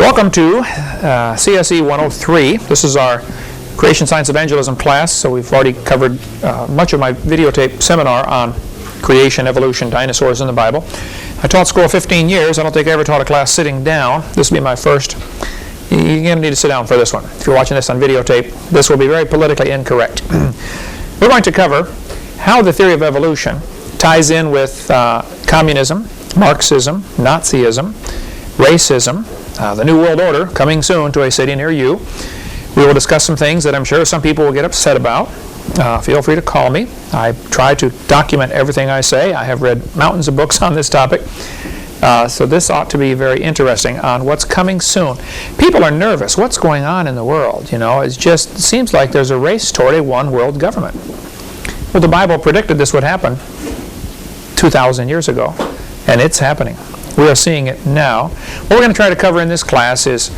Welcome to CSE 103. This is our Creation Science Evangelism class, so we've already covered much of my videotape seminar on creation, evolution, dinosaurs in the Bible. I taught school 15 years. I don't think I ever taught a class sitting down. This will be my first. You're going to need to sit down for this one. If you're watching this on videotape, this will be very politically incorrect. We're going to cover how the theory of evolution ties in with communism, Marxism, Nazism, racism, the New World Order coming soon to a city near you. We will discuss some things that I'm sure some people will get upset about. Feel free to call me. I try to document everything I say. I have read mountains of books on this topic. So this ought to be very interesting on what's coming soon. People are nervous. What's going on in the world? You know, it seems like there's a race toward a one world government. Well, the Bible predicted this would happen 2,000 years ago, and it's happening. We are seeing it now. What we're going to try to cover in this class is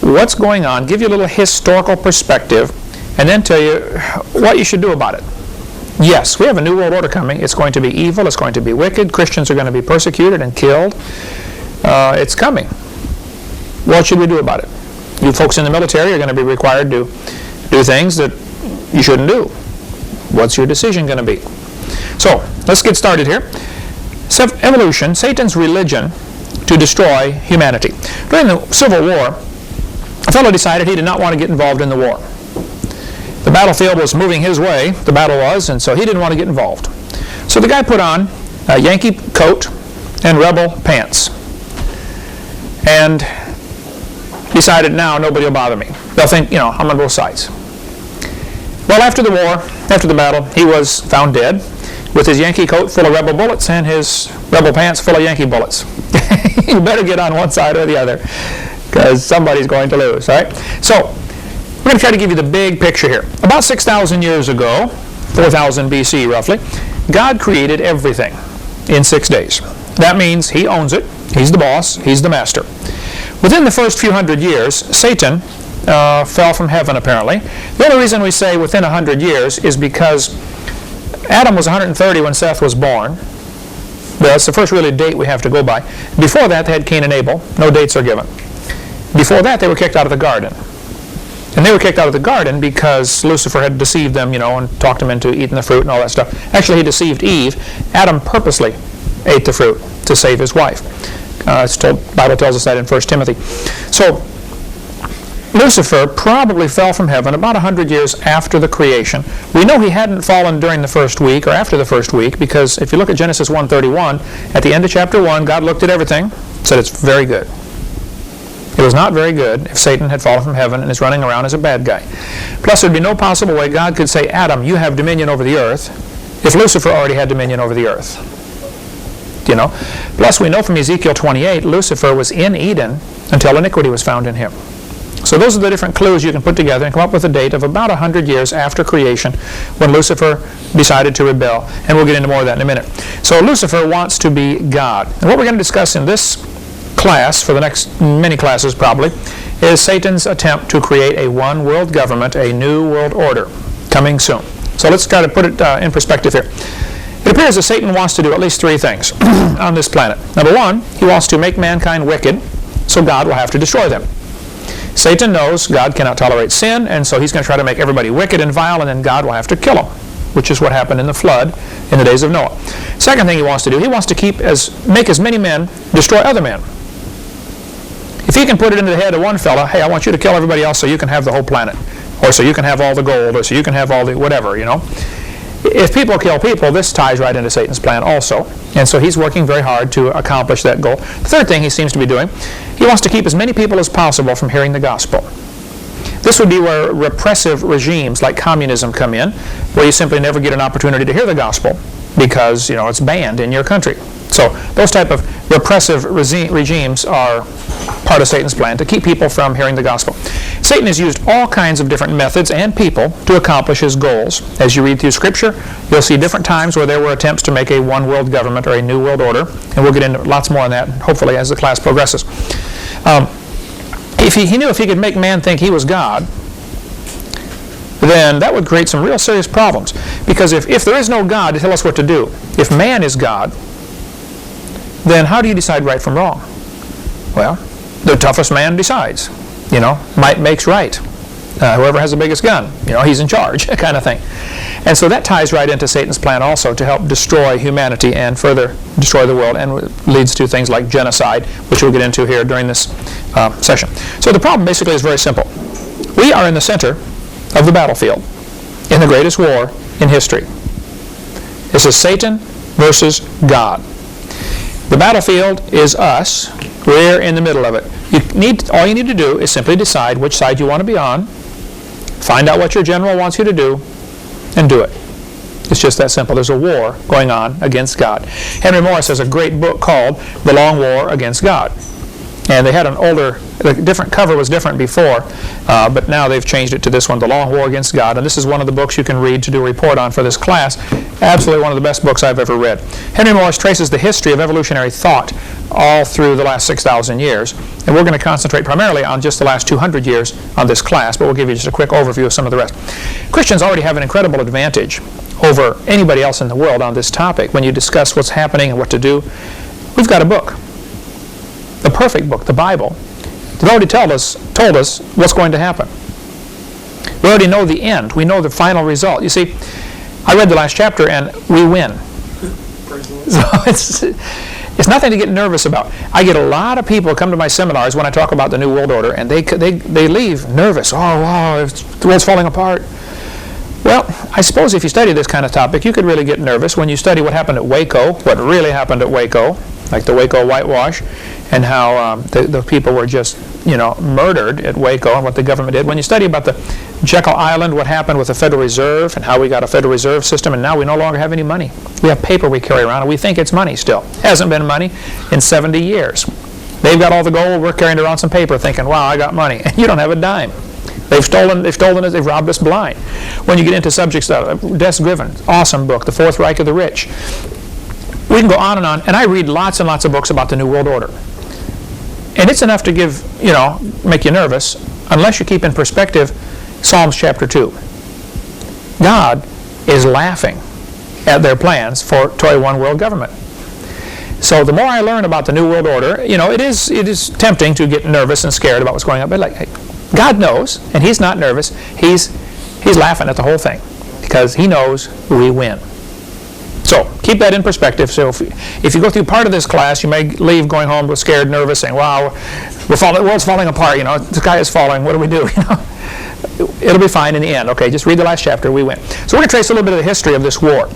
what's going on, give you a little historical perspective, and then tell you what you should do about it. Yes, we have a new world order coming. It's going to be evil. It's going to be wicked. Christians are going to be persecuted and killed. It's coming. What should we do about it? You folks in the military are going to be required to do things that you shouldn't do. What's your decision going to be? So, let's get started here. Evolution, Satan's religion to destroy humanity. During the Civil War, a fellow decided he did not want to get involved in the war. The battlefield was moving his way, the battle was, and so he didn't want to get involved. So the guy put on a Yankee coat and rebel pants and decided, now nobody will bother me. They'll think, you know, I'm on both sides. Well, after the war, after the battle, he was found dead with his Yankee coat full of rebel bullets and his rebel pants full of Yankee bullets. You better get on one side or the other, because somebody's going to lose, right? So, we're going to try to give you the big picture here. About 6,000 years ago, 4,000 BC roughly, God created everything in 6 days. That means He owns it. He's the boss. He's the master. Within the first few hundred years, Satan fell from heaven, apparently. The only reason we say within 100 years is because Adam was 130 when Seth was born. That's the first really date we have to go by. Before that, they had Cain and Abel. No dates are given. Before that, they were kicked out of the garden. And they were kicked out of the garden because Lucifer had deceived them, you know, and talked them into eating the fruit and all that stuff. Actually, he deceived Eve. Adam purposely ate the fruit to save his wife. The Bible tells us that in 1 Timothy. So, Lucifer probably fell from heaven about 100 years after the creation. We know he hadn't fallen during the first week or after the first week, because if you look at Genesis 1:31, at the end of chapter 1, God looked at everything, said it's very good. It was not very good if Satan had fallen from heaven and is running around as a bad guy. Plus, there would be no possible way God could say, Adam, you have dominion over the earth, if Lucifer already had dominion over the earth. You know? Plus, we know from Ezekiel 28, Lucifer was in Eden until iniquity was found in him. So those are the different clues you can put together and come up with a date of about 100 years after creation when Lucifer decided to rebel. And we'll get into more of that in a minute. So Lucifer wants to be God. And what we're going to discuss in this class, for the next many classes probably, is Satan's attempt to create a one world government, a new world order, coming soon. So let's try to put it in perspective here. It appears that Satan wants to do at least three things on this planet. Number one, he wants to make mankind wicked, so God will have to destroy them. Satan knows God cannot tolerate sin, and so he's going to try to make everybody wicked and vile, and then God will have to kill them, which is what happened in the flood in the days of Noah. Second thing he wants to do, he wants to make as many men destroy other men. If he can put it into the head of one fella, hey, I want you to kill everybody else so you can have the whole planet, or so you can have all the gold, or so you can have all the whatever, you know. If people kill people, this ties right into Satan's plan also. And so he's working very hard to accomplish that goal. The third thing he seems to be doing, he wants to keep as many people as possible from hearing the gospel. This would be where repressive regimes like communism come in, where you simply never get an opportunity to hear the gospel because, you know, it's banned in your country. So those type of repressive regimes are part of Satan's plan to keep people from hearing the gospel. Satan has used all kinds of different methods and people to accomplish his goals. As you read through Scripture, you'll see different times where there were attempts to make a one world government or a new world order, and we'll get into lots more on that, hopefully, as the class progresses. If he knew if he could make man think he was God, then that would create some real serious problems. Because if there is no God to tell us what to do, if man is God, then how do you decide right from wrong? Well, the toughest man decides. Might makes right. Whoever has the biggest gun, he's in charge, kind of thing. And so that ties right into Satan's plan also to help destroy humanity and further destroy the world, and leads to things like genocide, which we'll get into here during this session. So the problem basically is very simple. We are in the center of the battlefield in the greatest war in history. This is Satan versus God. The battlefield is us. We're in the middle of it. All you need to do is simply decide which side you want to be on, find out what your general wants you to do, and do it. It's just that simple. There's a war going on against God. Henry Morris has a great book called The Long War Against God. And they had the different cover was different before, but now they've changed it to this one, The Long War Against God. And this is one of the books you can read to do a report on for this class. Absolutely one of the best books I've ever read. Henry Morris traces the history of evolutionary thought all through the last 6,000 years. And we're going to concentrate primarily on just the last 200 years on this class, but we'll give you just a quick overview of some of the rest. Christians already have an incredible advantage over anybody else in the world on this topic when you discuss what's happening and what to do. We've got a book. The perfect book, the Bible. It already told us what's going to happen. We already know the end. We know the final result. You see, I read the last chapter and we win. So it's nothing to get nervous about. I get a lot of people come to my seminars when I talk about the New World Order, and they leave nervous. Oh, wow, the world's falling apart. Well, I suppose if you study this kind of topic, you could really get nervous when you study what happened at Waco, what really happened at Waco, like the Waco whitewash, and how the people were just, murdered at Waco, and what the government did. When you study about the Jekyll Island, what happened with the Federal Reserve, and how we got a Federal Reserve system, and now we no longer have any money. We have paper we carry around, and we think it's money still. Hasn't been money in 70 years. They've got all the gold, we're carrying around some paper thinking, wow, I got money. And you don't have a dime. They've stolen us, they've robbed us blind. When you get into subjects, Des Griven, awesome book, The Fourth Reich of the Rich. We can go on, and I read lots and lots of books about the New World Order. And it's enough to make you nervous, unless you keep in perspective Psalms chapter 2. God is laughing at their plans for a one world government. So the more I learn about the New World Order, it is tempting to get nervous and scared about what's going on. But hey, God knows, and He's not nervous. He's laughing at the whole thing because He knows we win. So keep that in perspective. So if you go through part of this class, you may leave going home scared, nervous, saying, "Wow, the world's falling apart. The sky is falling. What do we do?" It'll be fine in the end. Okay, just read the last chapter. We win. So we're going to trace a little bit of the history of this war,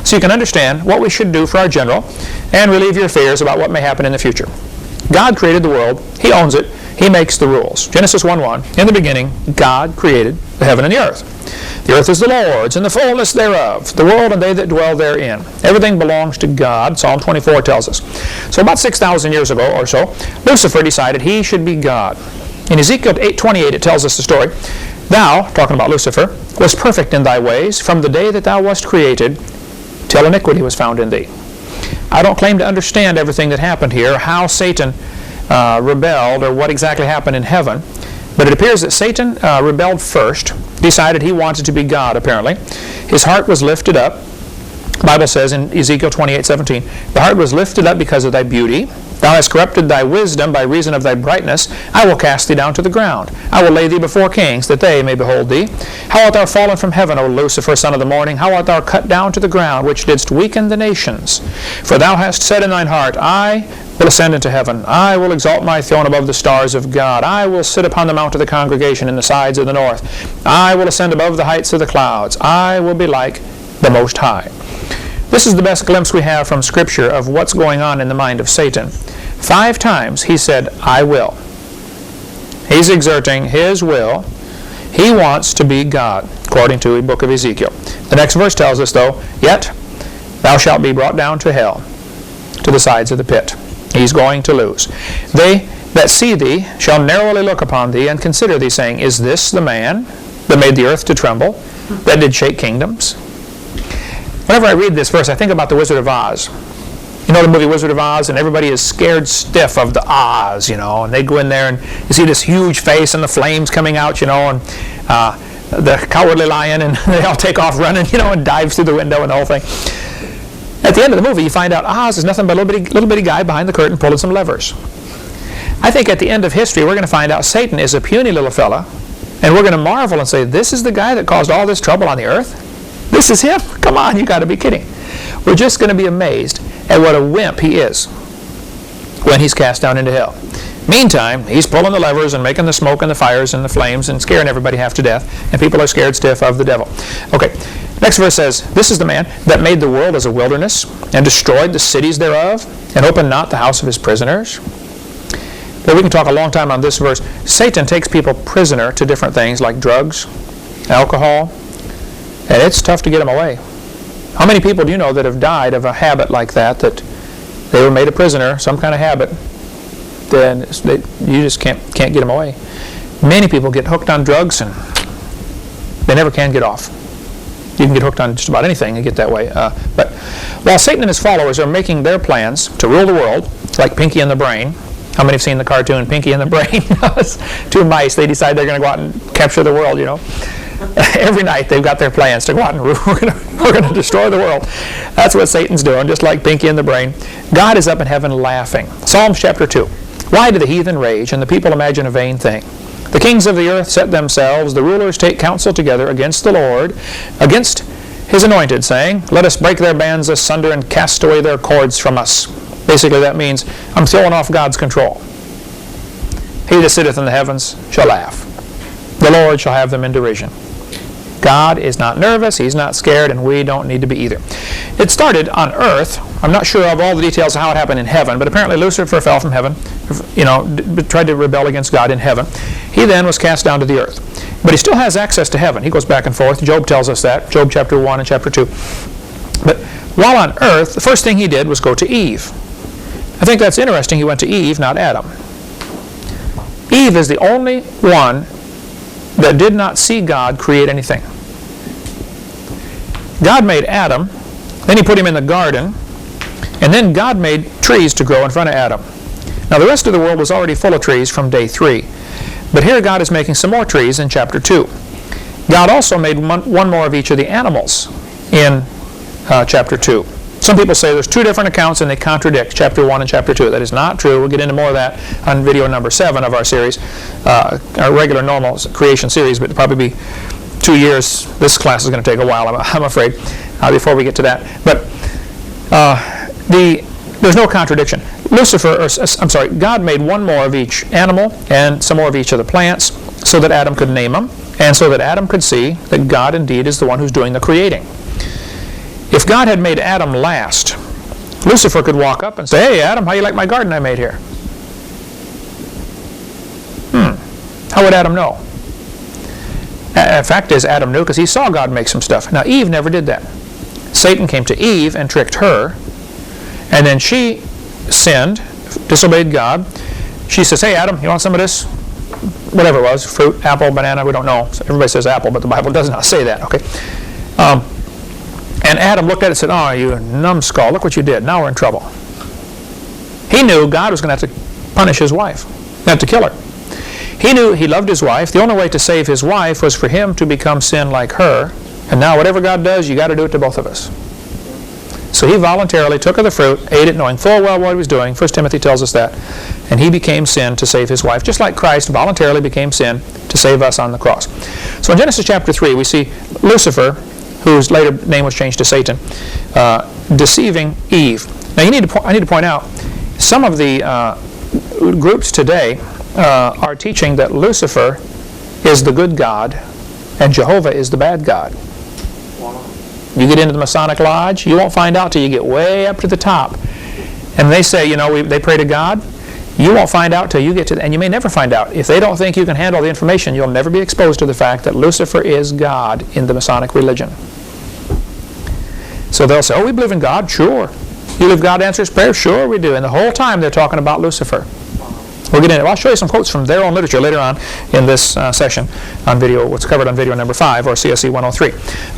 so you can understand what we should do for our general, and relieve your fears about what may happen in the future. God created the world. He owns it. He makes the rules. Genesis 1:1. In the beginning, God created the heaven and the earth. The earth is the Lord's, and the fullness thereof, the world and they that dwell therein. Everything belongs to God, Psalm 24 tells us. So about 6,000 years ago or so, Lucifer decided he should be God. In Ezekiel 8:28, it tells us the story. Thou, talking about Lucifer, wast perfect in thy ways from the day that thou wast created, till iniquity was found in thee. I don't claim to understand everything that happened here, how Satan rebelled, or what exactly happened in heaven. But it appears that Satan rebelled first, decided he wanted to be God, apparently. His heart was lifted up. The Bible says in Ezekiel 28:17, the heart was lifted up because of thy beauty. Thou hast corrupted thy wisdom by reason of thy brightness. I will cast thee down to the ground. I will lay thee before kings, that they may behold thee. How art thou fallen from heaven, O Lucifer, son of the morning? How art thou cut down to the ground, which didst weaken the nations? For thou hast said in thine heart, I will ascend into heaven. I will exalt my throne above the stars of God. I will sit upon the mount of the congregation in the sides of the north. I will ascend above the heights of the clouds. I will be like the Most High. This is the best glimpse we have from Scripture of what's going on in the mind of Satan. 5 times he said, I will. He's exerting his will. He wants to be God, according to the book of Ezekiel. The next verse tells us, though, yet thou shalt be brought down to hell, to the sides of the pit. He's going to lose. They that see thee shall narrowly look upon thee and consider thee, saying, is this the man that made the earth to tremble, that did shake kingdoms? Whenever I read this verse, I think about the Wizard of Oz. You know the movie Wizard of Oz, and everybody is scared stiff of the Oz, and they go in there and you see this huge face and the flames coming out, and the cowardly lion, and they all take off running, and dive through the window and the whole thing. At the end of the movie, you find out Oz is nothing but a little bitty guy behind the curtain pulling some levers. I think at the end of history, we're going to find out Satan is a puny little fella, and we're going to marvel and say, this is the guy that caused all this trouble on the earth? This is him? Come on, you got to be kidding. We're just going to be amazed at what a wimp he is when he's cast down into hell. Meantime, he's pulling the levers and making the smoke and the fires and the flames and scaring everybody half to death, and people are scared stiff of the devil. Okay, next verse says, this is the man that made the world as a wilderness and destroyed the cities thereof and opened not the house of his prisoners. Well, we can talk a long time on this verse. Satan takes people prisoner to different things like drugs, alcohol, and it's tough to get them away. How many people do you know that have died of a habit like that they were made a prisoner, some kind of habit, then you just can't get them away. Many people get hooked on drugs and they never can get off. You can get hooked on just about anything and get that way. But while Satan and his followers are making their plans to rule the world, like Pinky and the Brain. How many have seen the cartoon Pinky and the Brain? It's two mice. They decide they're going to go out and capture the world, you know. Every night they've got their plans to go out and rule. We're going to destroy the world. That's what Satan's doing, just like Pinky and the Brain. God is up in heaven laughing. Psalms chapter 2. Why do the heathen rage and the people imagine a vain thing? The kings of the earth set themselves, the rulers take counsel together against the Lord, against his anointed, saying, let us break their bands asunder and cast away their cords from us. Basically that means I'm throwing off God's control. He that sitteth in the heavens shall laugh. The Lord shall have them in derision. God is not nervous, he's not scared, and we don't need to be either. It started on earth. I'm not sure of all the details of how it happened in heaven, but apparently Lucifer fell from heaven, tried to rebel against God in heaven. He then was cast down to the earth. But he still has access to heaven. He goes back and forth. Job tells us that, Job chapter 1 and chapter 2. But while on earth, the first thing he did was go to Eve. I think that's interesting. He went to Eve, not Adam. Eve is the only one that did not see God create anything. God made Adam, then he put him in the garden, and then God made trees to grow in front of Adam. Now the rest of the world was already full of trees from day 3. But here God is making some more trees in chapter 2. God also made one more of each of the animals in chapter 2. Some people say there's 2 different accounts and they contradict chapter 1 and chapter 2. That is not true. We'll get into more of that on video number 7 of our series, our regular normal creation series, but it'll probably be 2 years. This class is going to take a while, I'm afraid, before we get to that. But there's no contradiction. God made one more of each animal and some more of each of the plants so that Adam could name them and so that Adam could see that God indeed is the one who's doing the creating. If God had made Adam last, Lucifer could walk up and say, hey Adam, how you like my garden I made here? How would Adam know? The fact is, Adam knew because he saw God make some stuff. Now Eve never did that. Satan came to Eve and tricked her, and then she sinned, disobeyed God. She says, hey Adam, you want some of this? Whatever it was, fruit, apple, banana, we don't know. So everybody says apple, but the Bible does not say that, okay? And Adam looked at it and said, oh, you numbskull, look what you did. Now we're in trouble. He knew God was going to have to punish his wife, have to kill her. He knew he loved his wife. The only way to save his wife was for him to become sin like her. And now whatever God does, you got to do it to both of us. So he voluntarily took of the fruit, ate it, knowing full well what he was doing. 1 Timothy tells us that. And he became sin to save his wife, just like Christ voluntarily became sin to save us on the cross. So in Genesis chapter 3, we see Lucifer, whose later name was changed to Satan, deceiving Eve. Now I need to point out, some of the groups today are teaching that Lucifer is the good God and Jehovah is the bad God. You get into the Masonic Lodge, you won't find out till you get way up to the top. And they say, they pray to God. You won't find out till you get to, and you may never find out. If they don't think you can handle the information, you'll never be exposed to the fact that Lucifer is God in the Masonic religion. So they'll say, oh, we believe in God? Sure. You believe God answers prayer? Sure we do. And the whole time they're talking about Lucifer. We'll get into it. I'll show you some quotes from their own literature later on in this session on video, what's covered on video number 5, or CSE 103.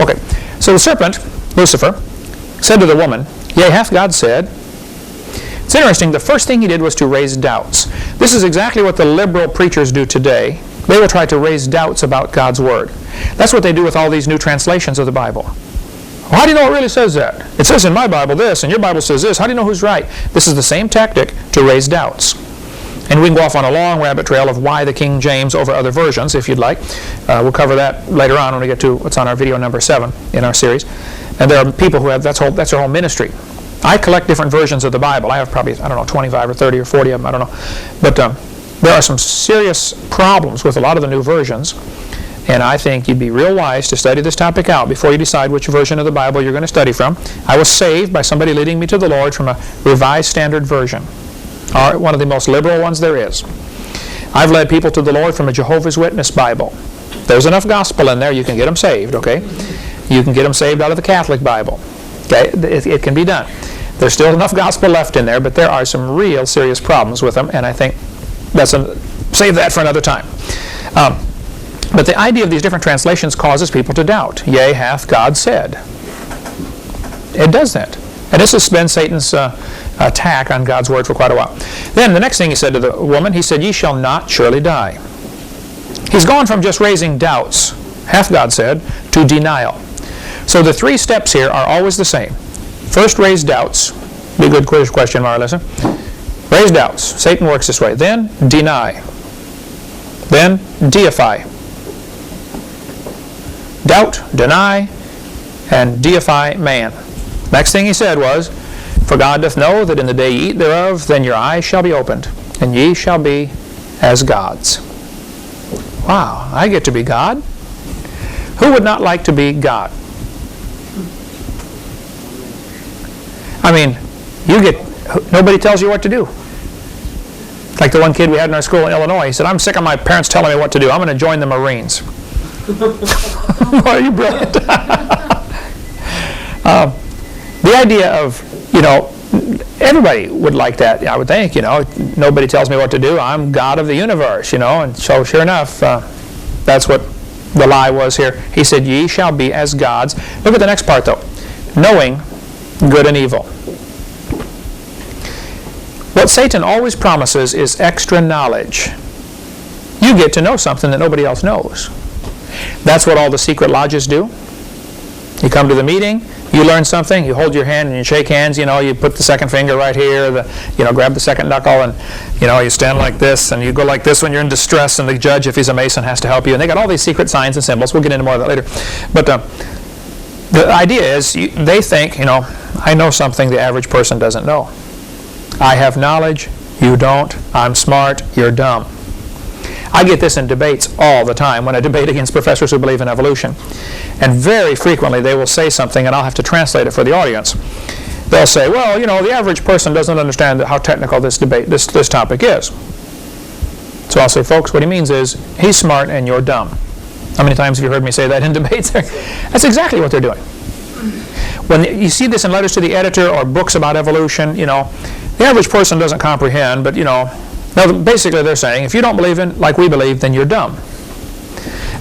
Okay, so the serpent, Lucifer, said to the woman, yea, hath God said? It's interesting, the first thing he did was to raise doubts. This is exactly what the liberal preachers do today. They will try to raise doubts about God's Word. That's what they do with all these new translations of the Bible. Well, how do you know it really says that? It says in my Bible this, and your Bible says this. How do you know who's right? This is the same tactic to raise doubts. And we can go off on a long rabbit trail of why the King James over other versions, if you'd like. We'll cover that later on when we get to what's on our video number 7 in our series. And there are people who have, that's their whole ministry. I collect different versions of the Bible. I have probably, 25 or 30 or 40 of them, I don't know. But there are some serious problems with a lot of the new versions. And I think you'd be real wise to study this topic out before you decide which version of the Bible you're going to study from. I was saved by somebody leading me to the Lord from a Revised Standard Version, one of the most liberal ones there is. I've led people to the Lord from a Jehovah's Witness Bible. There's enough gospel in there, you can get them saved, okay? You can get them saved out of the Catholic Bible. Okay? It can be done. There's still enough gospel left in there, but there are some real serious problems with them, and I think save that for another time. But the idea of these different translations causes people to doubt. Yea, hath God said. It does that. And this has been Satan's attack on God's word for quite a while. Then the next thing he said to the woman, he said, ye shall not surely die. He's gone from just raising doubts, hath God said, to denial. So the 3 steps here are always the same. First, raise doubts. Be a good quiz question, Marlissa. Raise doubts. Satan works this way. Then, deny. Then, deify. Doubt, deny, and deify man. Next thing he said was, for God doth know that in the day ye eat thereof, then your eyes shall be opened, and ye shall be as gods. Wow, I get to be God? Who would not like to be God? I mean, nobody tells you what to do. Like the one kid we had in our school in Illinois, he said, I'm sick of my parents telling me what to do. I'm going to join the Marines. Are you brilliant? The idea of, everybody would like that, I would think, nobody tells me what to do. I'm God of the universe, and so sure enough, that's what the lie was here. He said, ye shall be as gods. Look at the next part, though. Knowing good and evil. What Satan always promises is extra knowledge. You get to know something that nobody else knows. That's what all the secret lodges do. You come to the meeting, you learn something, you hold your hand and you shake hands, you put the second finger right here, grab the second knuckle, and you stand like this, and you go like this when you're in distress, and the judge, if he's a Mason, has to help you. And they got all these secret signs and symbols. We'll get into more of that later. But the idea is, they think, I know something the average person doesn't know. I have knowledge, you don't. I'm smart, you're dumb. I get this in debates all the time when I debate against professors who believe in evolution. And very frequently they will say something and I'll have to translate it for the audience. They'll say, well, the average person doesn't understand how technical this topic is. So I'll say, folks, what he means is, he's smart and you're dumb. How many times have you heard me say that in debates? That's exactly what they're doing. When you see this in letters to the editor or books about evolution, the average person doesn't comprehend, but, now, basically they're saying, if you don't believe in like we believe, then you're dumb.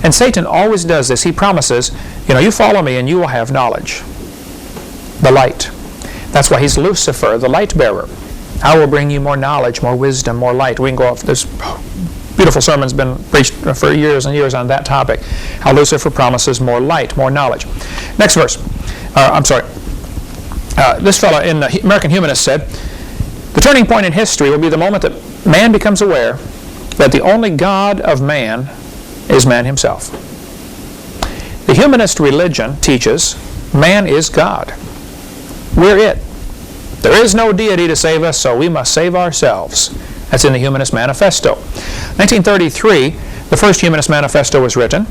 And Satan always does this. He promises, you follow me and you will have knowledge. The light. That's why he's Lucifer, the light bearer. I will bring you more knowledge, more wisdom, more light. We can go off. There's beautiful sermons been preached for years and years on that topic. How Lucifer promises more light, more knowledge. Next verse. This fellow in the American Humanist said, the turning point in history will be the moment that man becomes aware that the only God of man is man himself. The humanist religion teaches man is God. We're it. There is no deity to save us, so we must save ourselves. That's in the Humanist Manifesto. 1933, the first Humanist Manifesto was written,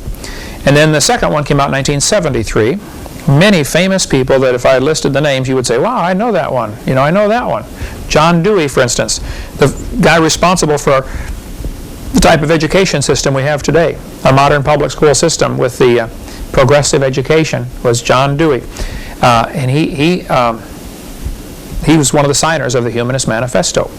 and then the second one came out in 1973. Many famous people that if I listed the names, you would say, wow, I know that one. I know that one. John Dewey, for instance, the guy responsible for the type of education system we have today, a modern public school system with the progressive education, was John Dewey. And he was one of the signers of the Humanist Manifesto.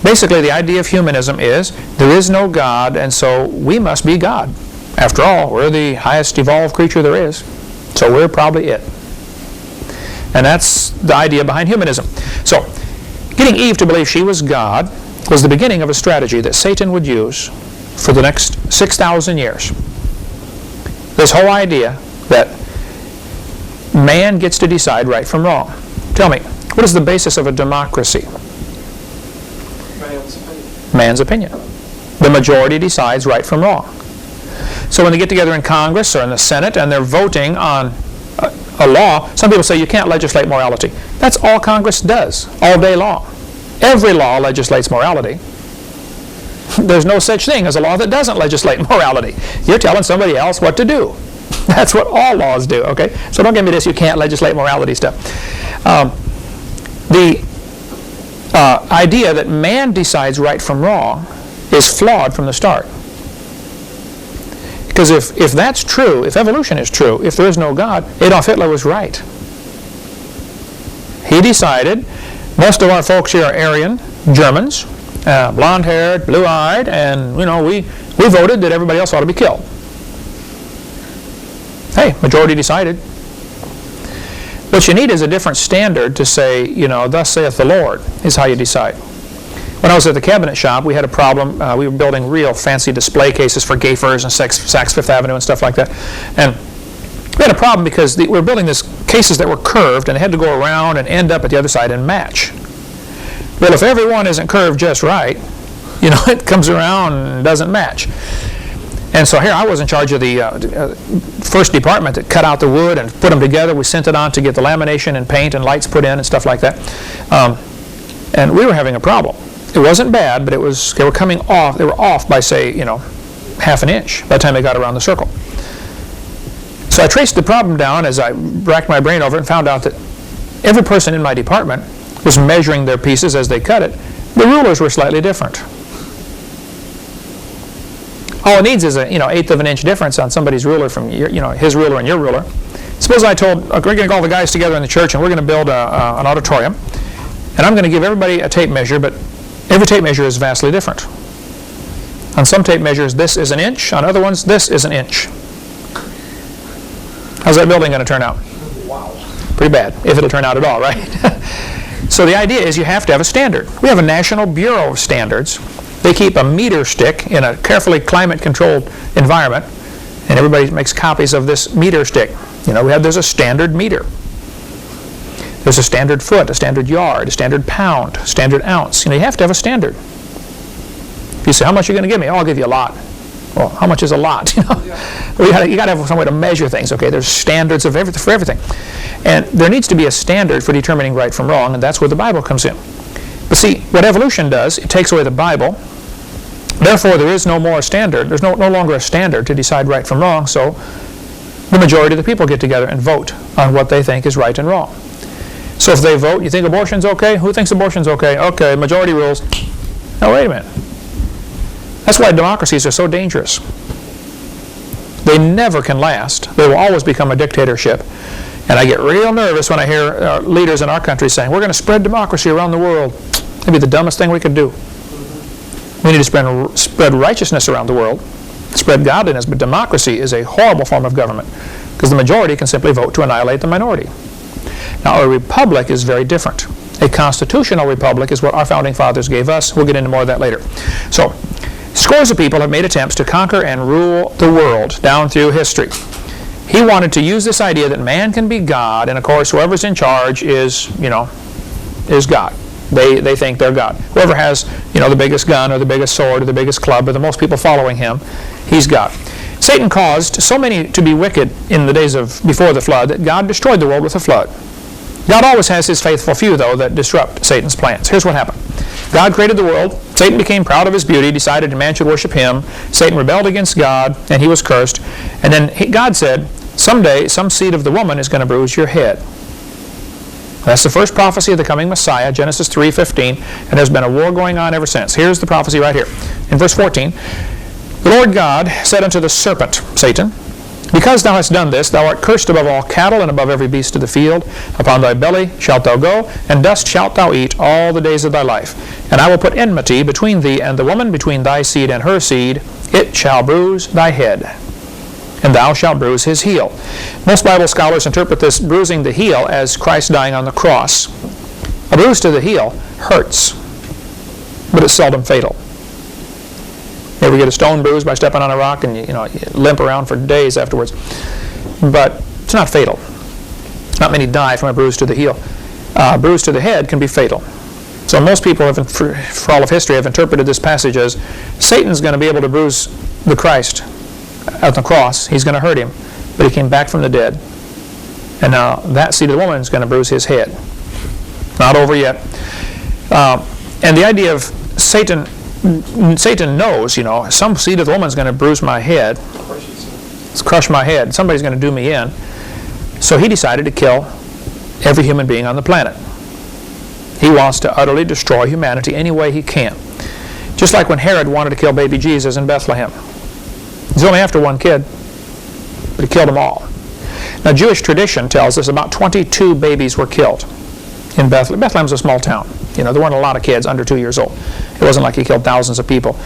Basically, the idea of humanism is there is no God, and so we must be God. After all, we're the highest evolved creature there is, so we're probably it. And that's the idea behind humanism. So, getting Eve to believe she was God was the beginning of a strategy that Satan would use for the next 6,000 years. This whole idea that man gets to decide right from wrong. Tell me, what is the basis of a democracy? man's opinion. The majority decides right from wrong. So when they get together in Congress or in the Senate and they're voting on a law, some people say you can't legislate morality. That's all Congress does, all day long. Every law legislates morality. There's no such thing as a law that doesn't legislate morality. You're telling somebody else what to do. That's what all laws do, okay? So don't give me this, you can't legislate morality stuff. The idea that man decides right from wrong is flawed from the start. Because if that's true, if evolution is true, if there is no God, Adolf Hitler was right. He decided, most of our folks here are Aryan, Germans, blonde-haired, blue-eyed, and we voted that everybody else ought to be killed. Hey, majority decided. What you need is a different standard to say, thus saith the Lord, is how you decide. When I was at the cabinet shop, we had a problem. We were building real fancy display cases for Gayfers and Saks Fifth Avenue and stuff like that. And we had a problem because we were building these cases that were curved, and they had to go around and end up at the other side and match. Well, if every one isn't curved just right, it comes around and doesn't match. And so here I was in charge of the first department that cut out the wood and put them together. We sent it on to get the lamination and paint and lights put in and stuff like that. And we were having a problem. It wasn't bad, but they were coming off. They were off by, say, half an inch by the time they got around the circle. So I traced the problem down as I racked my brain over it and found out that every person in my department was measuring their pieces as they cut it. The rulers were slightly different. All it needs is an eighth of an inch difference on somebody's ruler from his ruler and your ruler. Suppose I told, we're going to get all the guys together in the church and we're going to build an auditorium, and I'm going to give everybody a tape measure, but every tape measure is vastly different. On some tape measures, this is an inch. On other ones, this is an inch. How's that building going to turn out? Wow. Pretty bad, if it'll turn out at all, right? So the idea is you have to have a standard. We have a National Bureau of Standards. They keep a meter stick in a carefully climate-controlled environment, and everybody makes copies of this meter stick. There's a standard meter. There's a standard foot, a standard yard, a standard pound, a standard ounce. You have to have a standard. If you say, how much are you going to give me? Oh, I'll give you a lot. Well, how much is a lot? You got to have some way to measure things. Okay, there's standards for everything. And there needs to be a standard for determining right from wrong, and that's where the Bible comes in. But see, what evolution does, it takes away the Bible. Therefore, there is no more standard. There's no longer a standard to decide right from wrong, so the majority of the people get together and vote on what they think is right and wrong. So if they vote, you think abortion's okay? Who thinks abortion's okay? Okay, majority rules. Now, wait a minute. That's why democracies are so dangerous. They never can last. They will always become a dictatorship. And I get real nervous when I hear leaders in our country saying, we're going to spread democracy around the world. That'd be the dumbest thing we could do. We need to spread righteousness around the world, spread godliness, but democracy is a horrible form of government because the majority can simply vote to annihilate the minority. Now, a republic is very different. A constitutional republic is what our founding fathers gave us. We'll get into more of that later. So, scores of people have made attempts to conquer and rule the world down through history. He wanted to use this idea that man can be God, and of course, whoever's in charge is God. They think they're God. Whoever has, the biggest gun or the biggest sword or the biggest club or the most people following him, he's God. Satan caused so many to be wicked in the days before the flood that God destroyed the world with a flood. God always has his faithful few, though, that disrupt Satan's plans. Here's what happened. God created the world. Satan became proud of his beauty, decided man should worship him. Satan rebelled against God, and he was cursed. And then God said, someday some seed of the woman is going to bruise your head. That's the first prophecy of the coming Messiah, Genesis 3:15, and there's been a war going on ever since. Here's the prophecy right here. In verse 14, the Lord God said unto the serpent, Satan, because thou hast done this, thou art cursed above all cattle and above every beast of the field. Upon thy belly shalt thou go, and dust shalt thou eat all the days of thy life. And I will put enmity between thee and the woman, between thy seed and her seed. It shall bruise thy head, and thou shalt bruise his heel. Most Bible scholars interpret this bruising the heel as Christ dying on the cross. A bruise to the heel hurts, but it's seldom fatal. You ever get a stone bruise by stepping on a rock and you limp around for days afterwards? But it's not fatal. Not many die from a bruise to the heel. A bruise to the head can be fatal. So most people, for all of history, have interpreted this passage as Satan's going to be able to bruise the Christ at the cross. He's going to hurt him, but he came back from the dead. And now that seed of the woman is going to bruise his head. Not over yet. And the idea of Satan knows, some seed of the woman is going to bruise my head, crush my head. Somebody's going to do me in. So he decided to kill every human being on the planet. He wants to utterly destroy humanity any way he can. Just like when Herod wanted to kill baby Jesus in Bethlehem. He's only after one kid, but he killed them all. Now, Jewish tradition tells us about 22 babies were killed in Bethlehem. Bethlehem's a small town. There weren't a lot of kids under 2 years old. It wasn't like he killed thousands of people.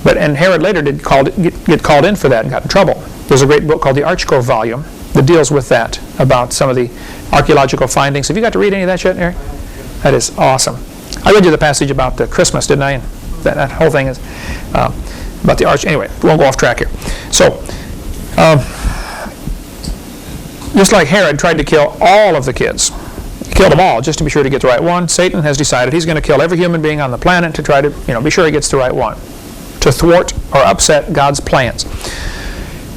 And Herod later did get called in for that and got in trouble. There's a great book called the Archko Volume that deals with that, about some of the archaeological findings. Have you got to read any of that yet, Eric? That is awesome. I read you the passage about the Christmas, didn't I? And that whole thing is about the arch. Anyway, we won't go off track here. So, just like Herod tried to kill all of the kids, he killed them all just to be sure to get the right one. Satan has decided he's going to kill every human being on the planet to try to, be sure he gets the right one, to thwart or upset God's plans.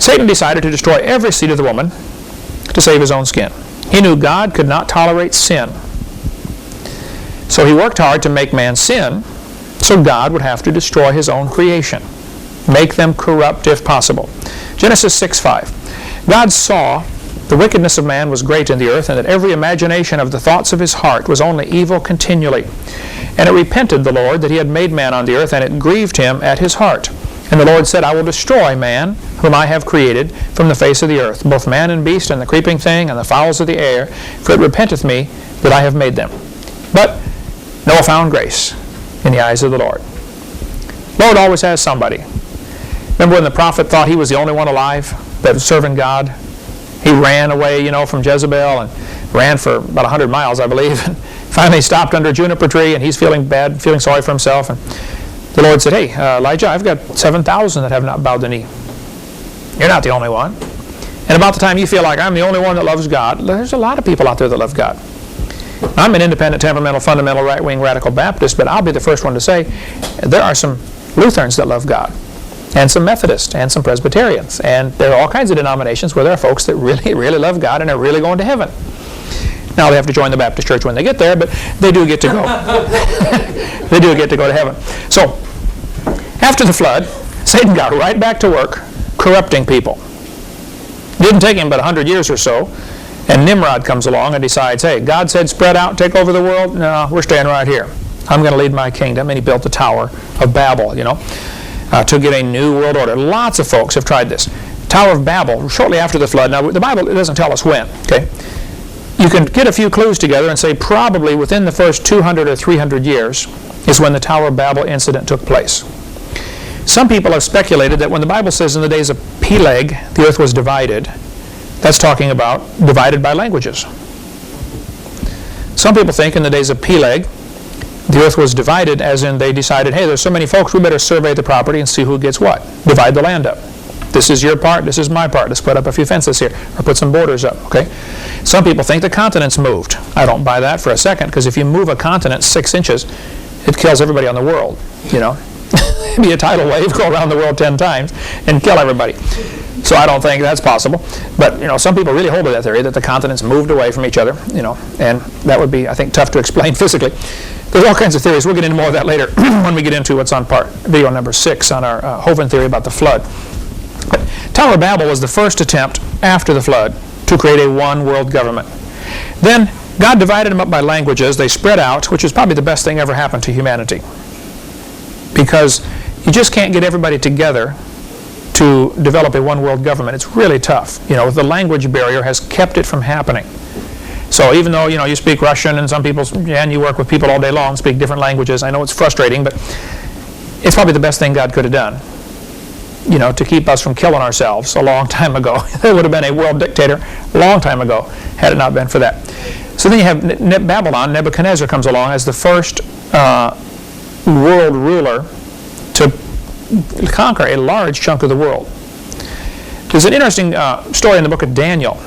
Satan decided to destroy every seed of the woman to save his own skin. He knew God could not tolerate sin. So he worked hard to make man sin, so God would have to destroy his own creation, make them corrupt if possible. Genesis 6:5. God saw the wickedness of man was great in the earth, and that every imagination of the thoughts of his heart was only evil continually. And it repented the Lord that he had made man on the earth, and it grieved him at his heart. And the Lord said, I will destroy man, whom I have created, from the face of the earth, both man and beast, and the creeping thing, and the fowls of the air, for it repenteth me that I have made them. But Noah found grace in the eyes of the Lord. Lord always has somebody. Remember when the prophet thought he was the only one alive that was serving God? He ran away, from Jezebel, and ran for about 100 miles, I believe, and finally stopped under a juniper tree, and he's feeling bad, feeling sorry for himself. And the Lord said, hey, Elijah, I've got 7,000 that have not bowed the knee. You're not the only one. And about the time you feel like I'm the only one that loves God, there's a lot of people out there that love God. I'm an independent, temperamental, fundamental, right-wing, radical Baptist, but I'll be the first one to say there are some Lutherans that love God, and some Methodists, and some Presbyterians, and there are all kinds of denominations where there are folks that really, really love God and are really going to heaven. Now they have to join the Baptist church when they get there, but they do get to go. They do get to go to heaven. So, after the flood, Satan got right back to work corrupting people. Didn't take him but 100 years or so, and Nimrod comes along and decides, hey, God said spread out, take over the world. No, we're staying right here. I'm going to lead my kingdom. And he built the Tower of Babel, to get a new world order. Lots of folks have tried this. Tower of Babel, shortly after the flood. Now, the Bible doesn't tell us when, okay? You can get a few clues together and say probably within the first 200 or 300 years is when the Tower of Babel incident took place. Some people have speculated that when the Bible says in the days of Peleg, the earth was divided, that's talking about divided by languages. Some people think in the days of Peleg, the earth was divided as in they decided, hey, there's so many folks, we better survey the property and see who gets what. Divide the land up. This is your part, this is my part. Let's put up a few fences here, or put some borders up, okay? Some people think the continents moved. I don't buy that for a second, because if you move a continent 6 inches, it kills everybody on the world, It'd be a tidal wave, go around the world 10 times, and kill everybody. So I don't think that's possible. But, some people really hold to that theory that the continents moved away from each other, and that would be, I think, tough to explain physically. There's all kinds of theories. We'll get into more of that later when we get into what's on video number 6 on our Hovind theory about the flood. But Tower of Babel was the first attempt after the flood to create a one world government. Then God divided them up by languages. They spread out, which is probably the best thing ever happened to humanity. Because you just can't get everybody together to develop a one world government. It's really tough. The language barrier has kept it from happening. So even though, you speak Russian and some people, and you work with people all day long, speak different languages, I know it's frustrating, but it's probably the best thing God could have done, to keep us from killing ourselves a long time ago. There would have been a world dictator a long time ago had it not been for that. So then you have Babylon. Nebuchadnezzar comes along as the first world ruler to conquer a large chunk of the world. There's an interesting story in the book of Daniel.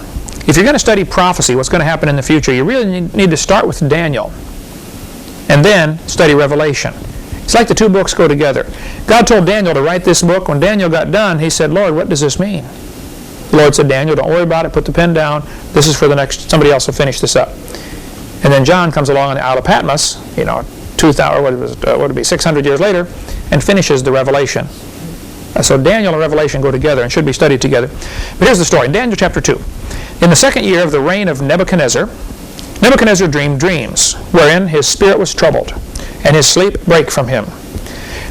If you're going to study prophecy, what's going to happen in the future, you really need to start with Daniel. and then study Revelation. It's like the two books go together. God told Daniel to write this book. When Daniel got done, he said, Lord, what does this mean? The Lord said, Daniel, don't worry about it. Put the pen down. This is for the next, somebody else will finish this up. And then John comes along on the Isle of Patmos, 600 years later, and finishes the Revelation. So Daniel and Revelation go together and should be studied together. But here's the story. In Daniel chapter 2. In the second year of the reign of Nebuchadnezzar, Nebuchadnezzar dreamed dreams, wherein his spirit was troubled, and his sleep brake from him.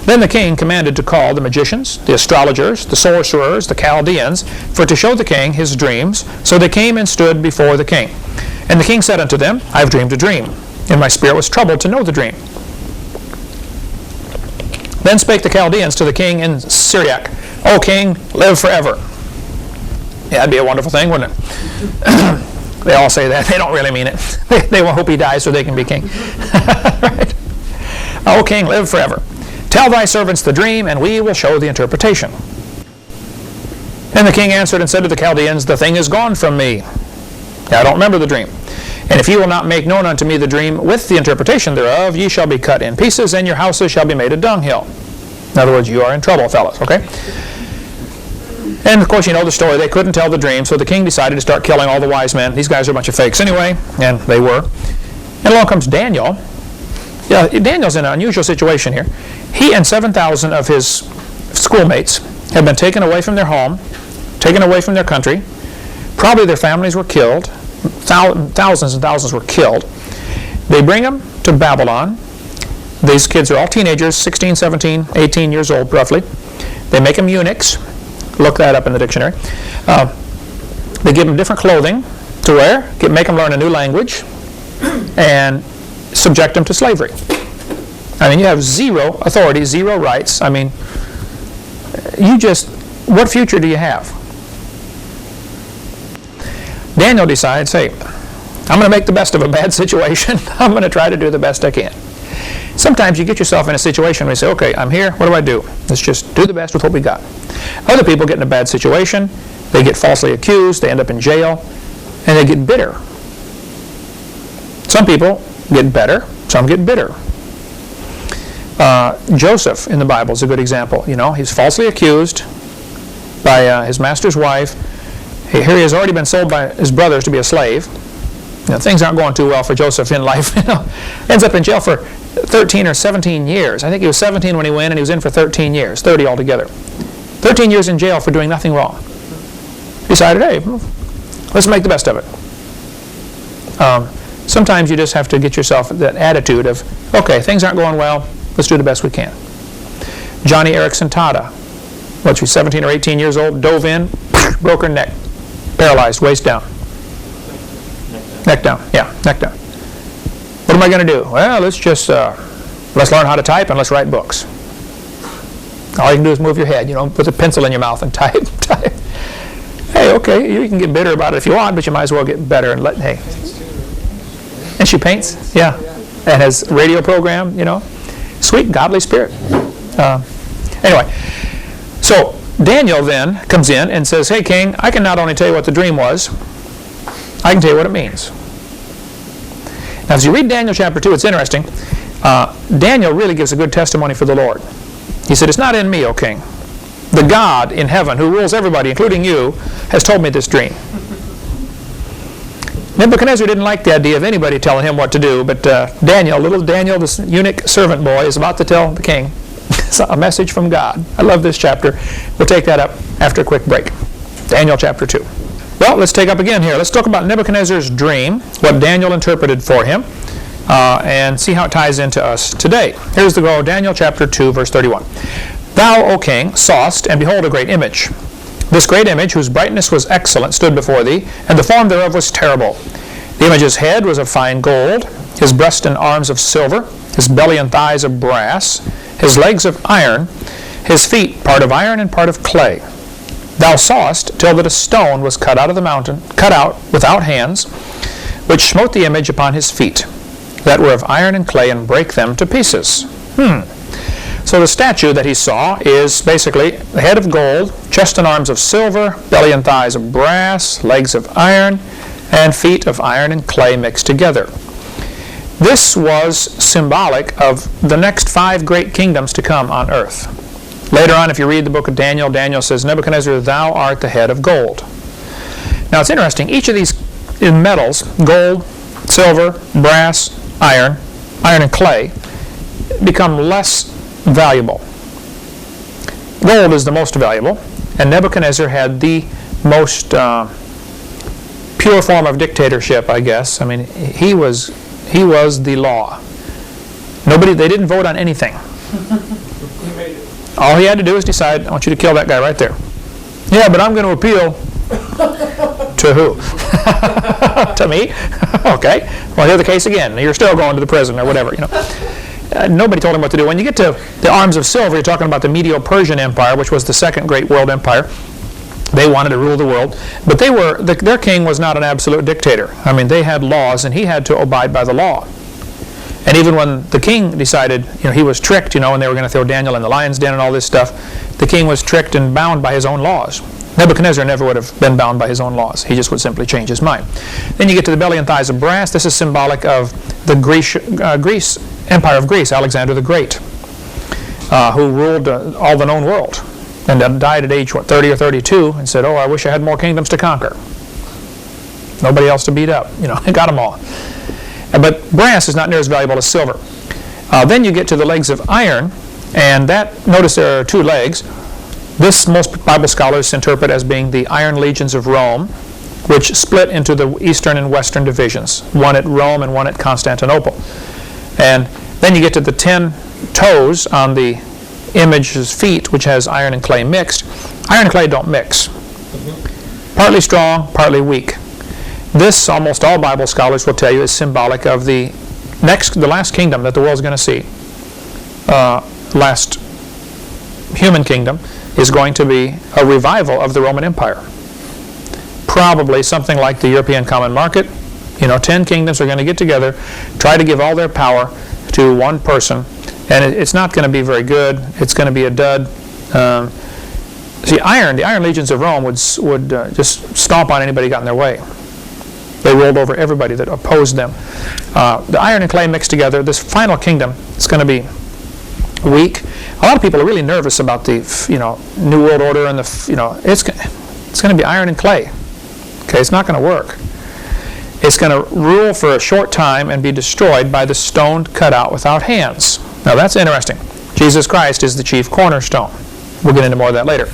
Then the king commanded to call the magicians, the astrologers, the sorcerers, the Chaldeans, for to show the king his dreams. So they came and stood before the king. And the king said unto them, I have dreamed a dream, and my spirit was troubled to know the dream. Then spake the Chaldeans to the king in Syriac, O king, live forever. Yeah, that'd be a wonderful thing, wouldn't it? They all say that. They don't really mean it. They will hope he dies so they can be king. Right? O king, live forever. Tell thy servants the dream, and we will show the interpretation. And the king answered and said to the Chaldeans, the thing is gone from me. I don't remember the dream. And if ye will not make known unto me the dream with the interpretation thereof, ye shall be cut in pieces, and your houses shall be made a dunghill. In other words, you are in trouble, fellas, okay? And of course, you know the story. They couldn't tell the dream, so the king decided to start killing all the wise men. These guys are a bunch of fakes anyway, and they were. And along comes Daniel. Yeah, Daniel's in an unusual situation here. He and 7,000 of his schoolmates had been taken away from their home, taken away from their country. Probably their families were killed. Thousands and thousands were killed. They bring them to Babylon. These kids are all teenagers, 16, 17, 18 years old roughly. They make them eunuchs. Look that up in the dictionary. They give them different clothing to wear, make them learn a new language, and subject them to slavery. I mean, you have zero authority, zero rights. I mean, what future do you have? Daniel decides, hey, I'm going to make the best of a bad situation. I'm going to try to do the best I can. Sometimes you get yourself in a situation where you say, okay, I'm here, what do? Let's just do the best with what we got. Other people get in a bad situation, they get falsely accused, they end up in jail, and they get bitter. Some people get better, some get bitter. Joseph in the Bible is a good example. He's falsely accused by his master's wife. Here he has already been sold by his brothers to be a slave. Things aren't going too well for Joseph in life. Ends up in jail for 13 or 17 years. I think he was 17 when he went, and he was in for 13 years, 30 altogether. 13 years in jail for doing nothing wrong. Decided, hey, let's make the best of it. Sometimes you just have to get yourself that attitude of, okay, things aren't going well, let's do the best we can. Johnny Erickson Tada, 17 or 18 years old, dove in, broke her neck, paralyzed, waist down. Neck down, yeah, neck down. What am I going to do? Well, let's learn how to type and let's write books. All you can do is move your head, put a pencil in your mouth and type. Hey, okay, you can get bitter about it if you want, but you might as well get better and hey. And she paints, yeah, and has a radio program, sweet, godly spirit. Anyway, so Daniel then comes in and says, hey, king, I can not only tell you what the dream was, I can tell you what it means. Now, as you read Daniel chapter 2, it's interesting. Daniel really gives a good testimony for the Lord. He said, it's not in me, O king. The God in heaven, who rules everybody, including you, has told me this dream. Nebuchadnezzar didn't like the idea of anybody telling him what to do, but little Daniel, this eunuch servant boy, is about to tell the king a message from God. I love this chapter. We'll take that up after a quick break. Daniel chapter 2. Well, let's take up again here. Let's talk about Nebuchadnezzar's dream, what Daniel interpreted for him, and see how it ties into us today. Here's the goal, Daniel chapter 2, verse 31. Thou, O king, sawest, and behold, a great image. This great image, whose brightness was excellent, stood before thee, and the form thereof was terrible. The image's head was of fine gold, his breast and arms of silver, his belly and thighs of brass, his legs of iron, his feet part of iron and part of clay. Thou sawest till that a stone was cut out of the mountain, cut out without hands, which smote the image upon his feet, that were of iron and clay, and brake them to pieces. So the statue that he saw is basically the head of gold, chest and arms of silver, belly and thighs of brass, legs of iron, and feet of iron and clay mixed together. This was symbolic of the next 5 great kingdoms to come on earth. Later on, if you read the book of Daniel, Daniel says, Nebuchadnezzar, thou art the head of gold. Now it's interesting, each of these metals, gold, silver, brass, iron and clay, become less valuable. Gold is the most valuable, and Nebuchadnezzar had the most pure form of dictatorship, I guess. I mean, he was the law. They didn't vote on anything. All he had to do was decide, I want you to kill that guy right there. Yeah, but I'm going to appeal. To who? To me? Okay. Well, hear the case again. You're still going to the prison or whatever, Nobody told him what to do. When you get to the arms of silver, you're talking about the Medo-Persian Empire, which was the second great world empire. They wanted to rule the world. But their king was not an absolute dictator. I mean, they had laws, and he had to abide by the law. And even when the king decided, he was tricked, and they were going to throw Daniel in the lion's den and all this stuff, the king was tricked and bound by his own laws. Nebuchadnezzar never would have been bound by his own laws. He just would simply change his mind. Then you get to the belly and thighs of brass. This is symbolic of the Empire of Greece, Alexander the Great, who ruled all the known world, and died at age 30 or 32, and said, "Oh, I wish I had more kingdoms to conquer. Nobody else to beat up. Got them all." But brass is not near as valuable as silver. Then you get to the legs of iron, and notice there are 2 legs. This most Bible scholars interpret as being the iron legions of Rome, which split into the eastern and western divisions, one at Rome and one at Constantinople. And then you get to the 10 toes on the image's feet, which has iron and clay mixed. Iron and clay don't mix. Partly strong, partly weak. This, almost all Bible scholars will tell you, is symbolic of the last kingdom that the world's going to see. Last human kingdom is going to be a revival of the Roman Empire. Probably something like the European Common Market. 10 kingdoms are going to get together, try to give all their power to one person, and it's not going to be very good. It's going to be a dud. The iron legions of Rome would just stomp on anybody who got in their way. They rolled over everybody that opposed them. The iron and clay mixed together, this final kingdom is going to be weak. A lot of people are really nervous about the New World Order and it's going to be iron and clay. Okay, it's not going to work. It's going to rule for a short time and be destroyed by the stone cut out without hands. Now that's interesting. Jesus Christ is the chief cornerstone. We'll get into more of that later.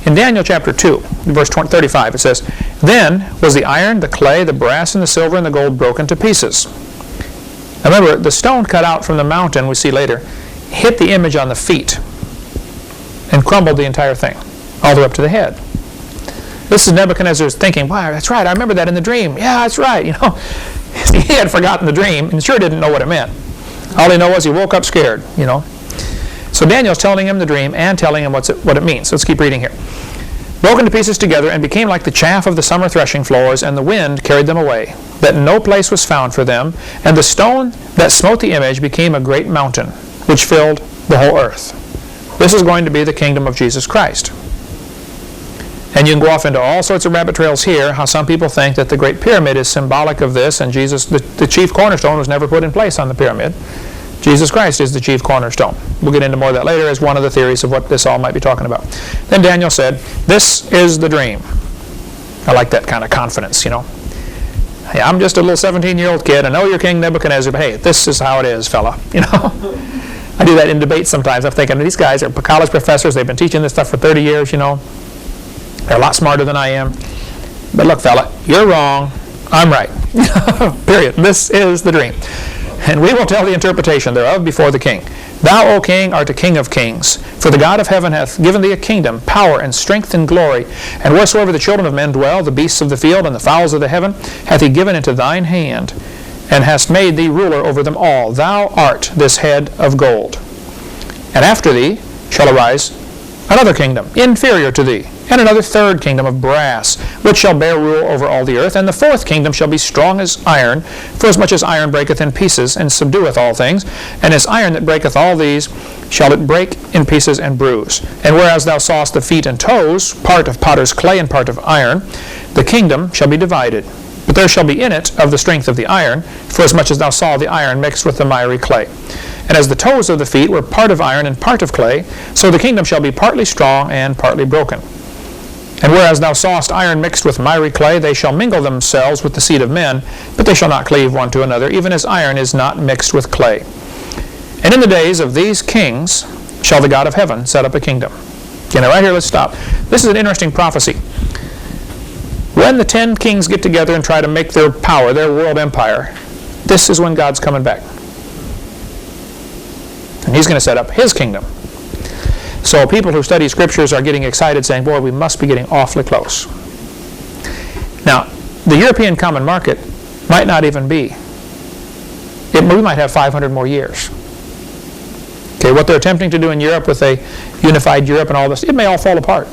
In Daniel chapter 2, verse 35, it says, "Then was the iron, the clay, the brass, and the silver, and the gold broken to pieces." Now remember, the stone cut out from the mountain, we see later, hit the image on the feet and crumbled the entire thing, all the way up to the head. This is Nebuchadnezzar's thinking, wow, that's right, I remember that in the dream. Yeah, that's right, He had forgotten the dream and sure didn't know what it meant. All he knew was he woke up scared, So Daniel's telling him the dream and telling him what it means. So let's keep reading here. "Broken to pieces together and became like the chaff of the summer threshing floors, and the wind carried them away, that no place was found for them. And the stone that smote the image became a great mountain, which filled the whole earth." This is going to be the kingdom of Jesus Christ. And you can go off into all sorts of rabbit trails here, how some people think that the Great Pyramid is symbolic of this, and Jesus, the chief cornerstone, was never put in place on the pyramid. Jesus Christ is the chief cornerstone. We'll get into more of that later as one of the theories of what this all might be talking about. Then Daniel said, "This is the dream." I like that kind of confidence, Hey, I'm just a little 17-year-old kid. I know you're King Nebuchadnezzar, but hey, this is how it is, fella. I do that in debates sometimes. I'm thinking, these guys are college professors. They've been teaching this stuff for 30 years, They're a lot smarter than I am. But look, fella, you're wrong. I'm right. Period. This is the dream. And we will tell the interpretation thereof before the king. "Thou, O king, art a king of kings. For the God of heaven hath given thee a kingdom, power, and strength, and glory. And wheresoever the children of men dwell, the beasts of the field, and the fowls of the heaven, hath he given into thine hand, and hast made thee ruler over them all. Thou art this head of gold. And after thee shall arise another kingdom, inferior to thee, and another third kingdom of brass, which shall bear rule over all the earth. And the fourth kingdom shall be strong as iron, for as much as iron breaketh in pieces, and subdueth all things. And as iron that breaketh all these, shall it break in pieces and bruise. And whereas thou sawest the feet and toes, part of potter's clay and part of iron, the kingdom shall be divided But there shall be in it of the strength of the iron, for as much as thou saw the iron mixed with the miry clay. And as the toes of the feet were part of iron and part of clay, so the kingdom shall be partly strong and partly broken. And whereas thou sawest iron mixed with miry clay, they shall mingle themselves with the seed of men, but they shall not cleave one to another, even as iron is not mixed with clay. And in the days of these kings shall the God of heaven set up a kingdom. Okay, now right here, let's stop. This is an interesting prophecy. When the 10 kings get together and try to make their power, their world empire, this is when God's coming back. And he's going to set up his kingdom. So people who study scriptures are getting excited, saying, boy, we must be getting awfully close. Now, the European common market might not even be. We might have 500 more years. Okay, what they're attempting to do in Europe with a unified Europe and all this, it may all fall apart.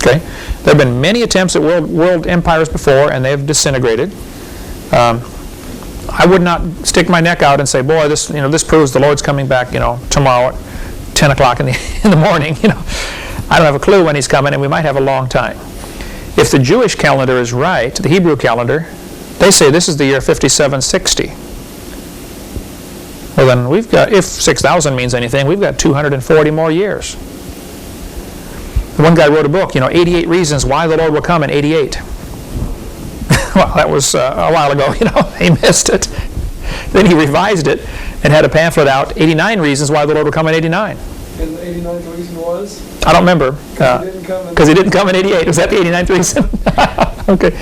Okay, there have been many attempts at world empires before, and they have disintegrated. I would not stick my neck out and say, boy, this proves the Lord's coming back, tomorrow at 10 o'clock in the morning. I don't have a clue when he's coming, and we might have a long time. If the Jewish calendar is right, the Hebrew calendar, they say this is the year 5760. Well, then we've got, if 6,000 means anything, we've got 240 more years. One guy wrote a book, 88 reasons why the Lord will come in 88. Well, that was a while ago, he missed it. Then he revised it and had a pamphlet out, 89 reasons why the Lord will come in 89. And the 89th reason was? I don't remember. Because he didn't come in 88. Was that the 89th reason? Okay.